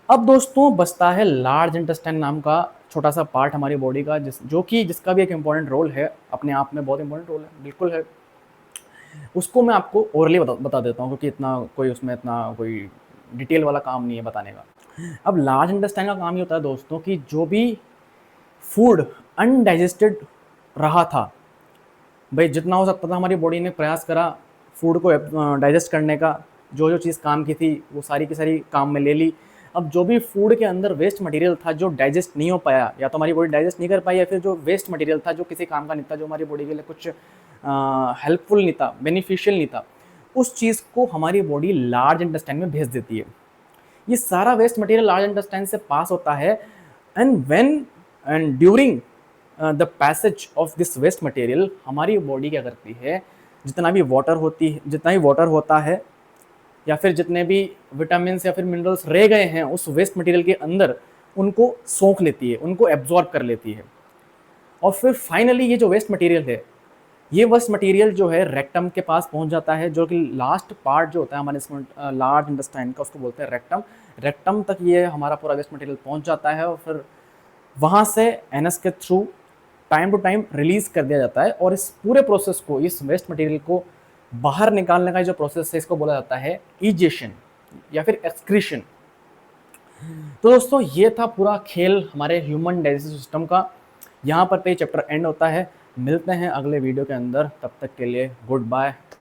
अब दोस्तों बचता है लार्ज इंटेस्टाइन नाम का छोटा सा पार्ट हमारी बॉडी का, जिसका भी एक इम्पॉर्टेंट रोल है, अपने आप में बहुत इंपॉर्टेंट रोल है, बिल्कुल है। उसको मैं आपको ओरली बता देता हूँ, क्योंकि इतना कोई डिटेल वाला काम नहीं है बताने का। अब लार्ज इंटेस्टाइन का काम ये होता है दोस्तों कि जो भी फूड अनडाइजेस्टेड रहा था, भाई जितना हो सकता था हमारी बॉडी ने प्रयास करा फूड को डाइजेस्ट करने का, जो चीज़ काम की थी वो सारी की सारी काम में ले ली। अब जो भी फूड के अंदर वेस्ट मटेरियल था जो डाइजेस्ट नहीं हो पाया, या तो हमारी बॉडी डाइजेस्ट नहीं कर पाई, या फिर जो वेस्ट मटेरियल था जो किसी काम का नहीं था, जो हमारी बॉडी के लिए कुछ हेल्पफुल नहीं था, बेनिफिशियल नहीं था, उस चीज़ को हमारी बॉडी लार्ज इंटेस्टाइन में भेज देती है। ये सारा वेस्ट मटेरियल लार्ज इंटेस्टाइन से पास होता है, and during the passage of this waste material हमारी बॉडी क्या करती है, जितना भी वाटर होता है या फिर जितने भी विटामिन या फिर मिनरल्स रह गए हैं उस वेस्ट मटेरियल के अंदर, उनको सोख लेती है, उनको एब्जॉर्ब कर लेती है। और फिर फाइनली ये जो वेस्ट मटेरियल जो है रेक्टम के पास पहुंच जाता है, जो कि लास्ट पार्ट जो होता है हमारे लार्ज इंटेस्टाइन का, उसको बोलते हैं रेक्टम। रेक्टम तक ये हमारा पूरा वेस्ट मटेरियल पहुंच जाता है, और फिर वहाँ से एनएस के through time to time release कर दिया जाता है, और इस पूरे प्रोसेस को, इस वेस्ट मटेरियल को बाहर निकालने का जो प्रोसेस है, इसको बोला जाता है इजेशन या फिर एक्सक्रीशन। तो दोस्तों ये था पूरा खेल हमारे ह्यूमन डाइजेस्टिव सिस्टम का। यहाँ पर पे चैप्टर एंड होता है। मिलते हैं अगले वीडियो के अंदर, तब तक के लिए गुड बाय।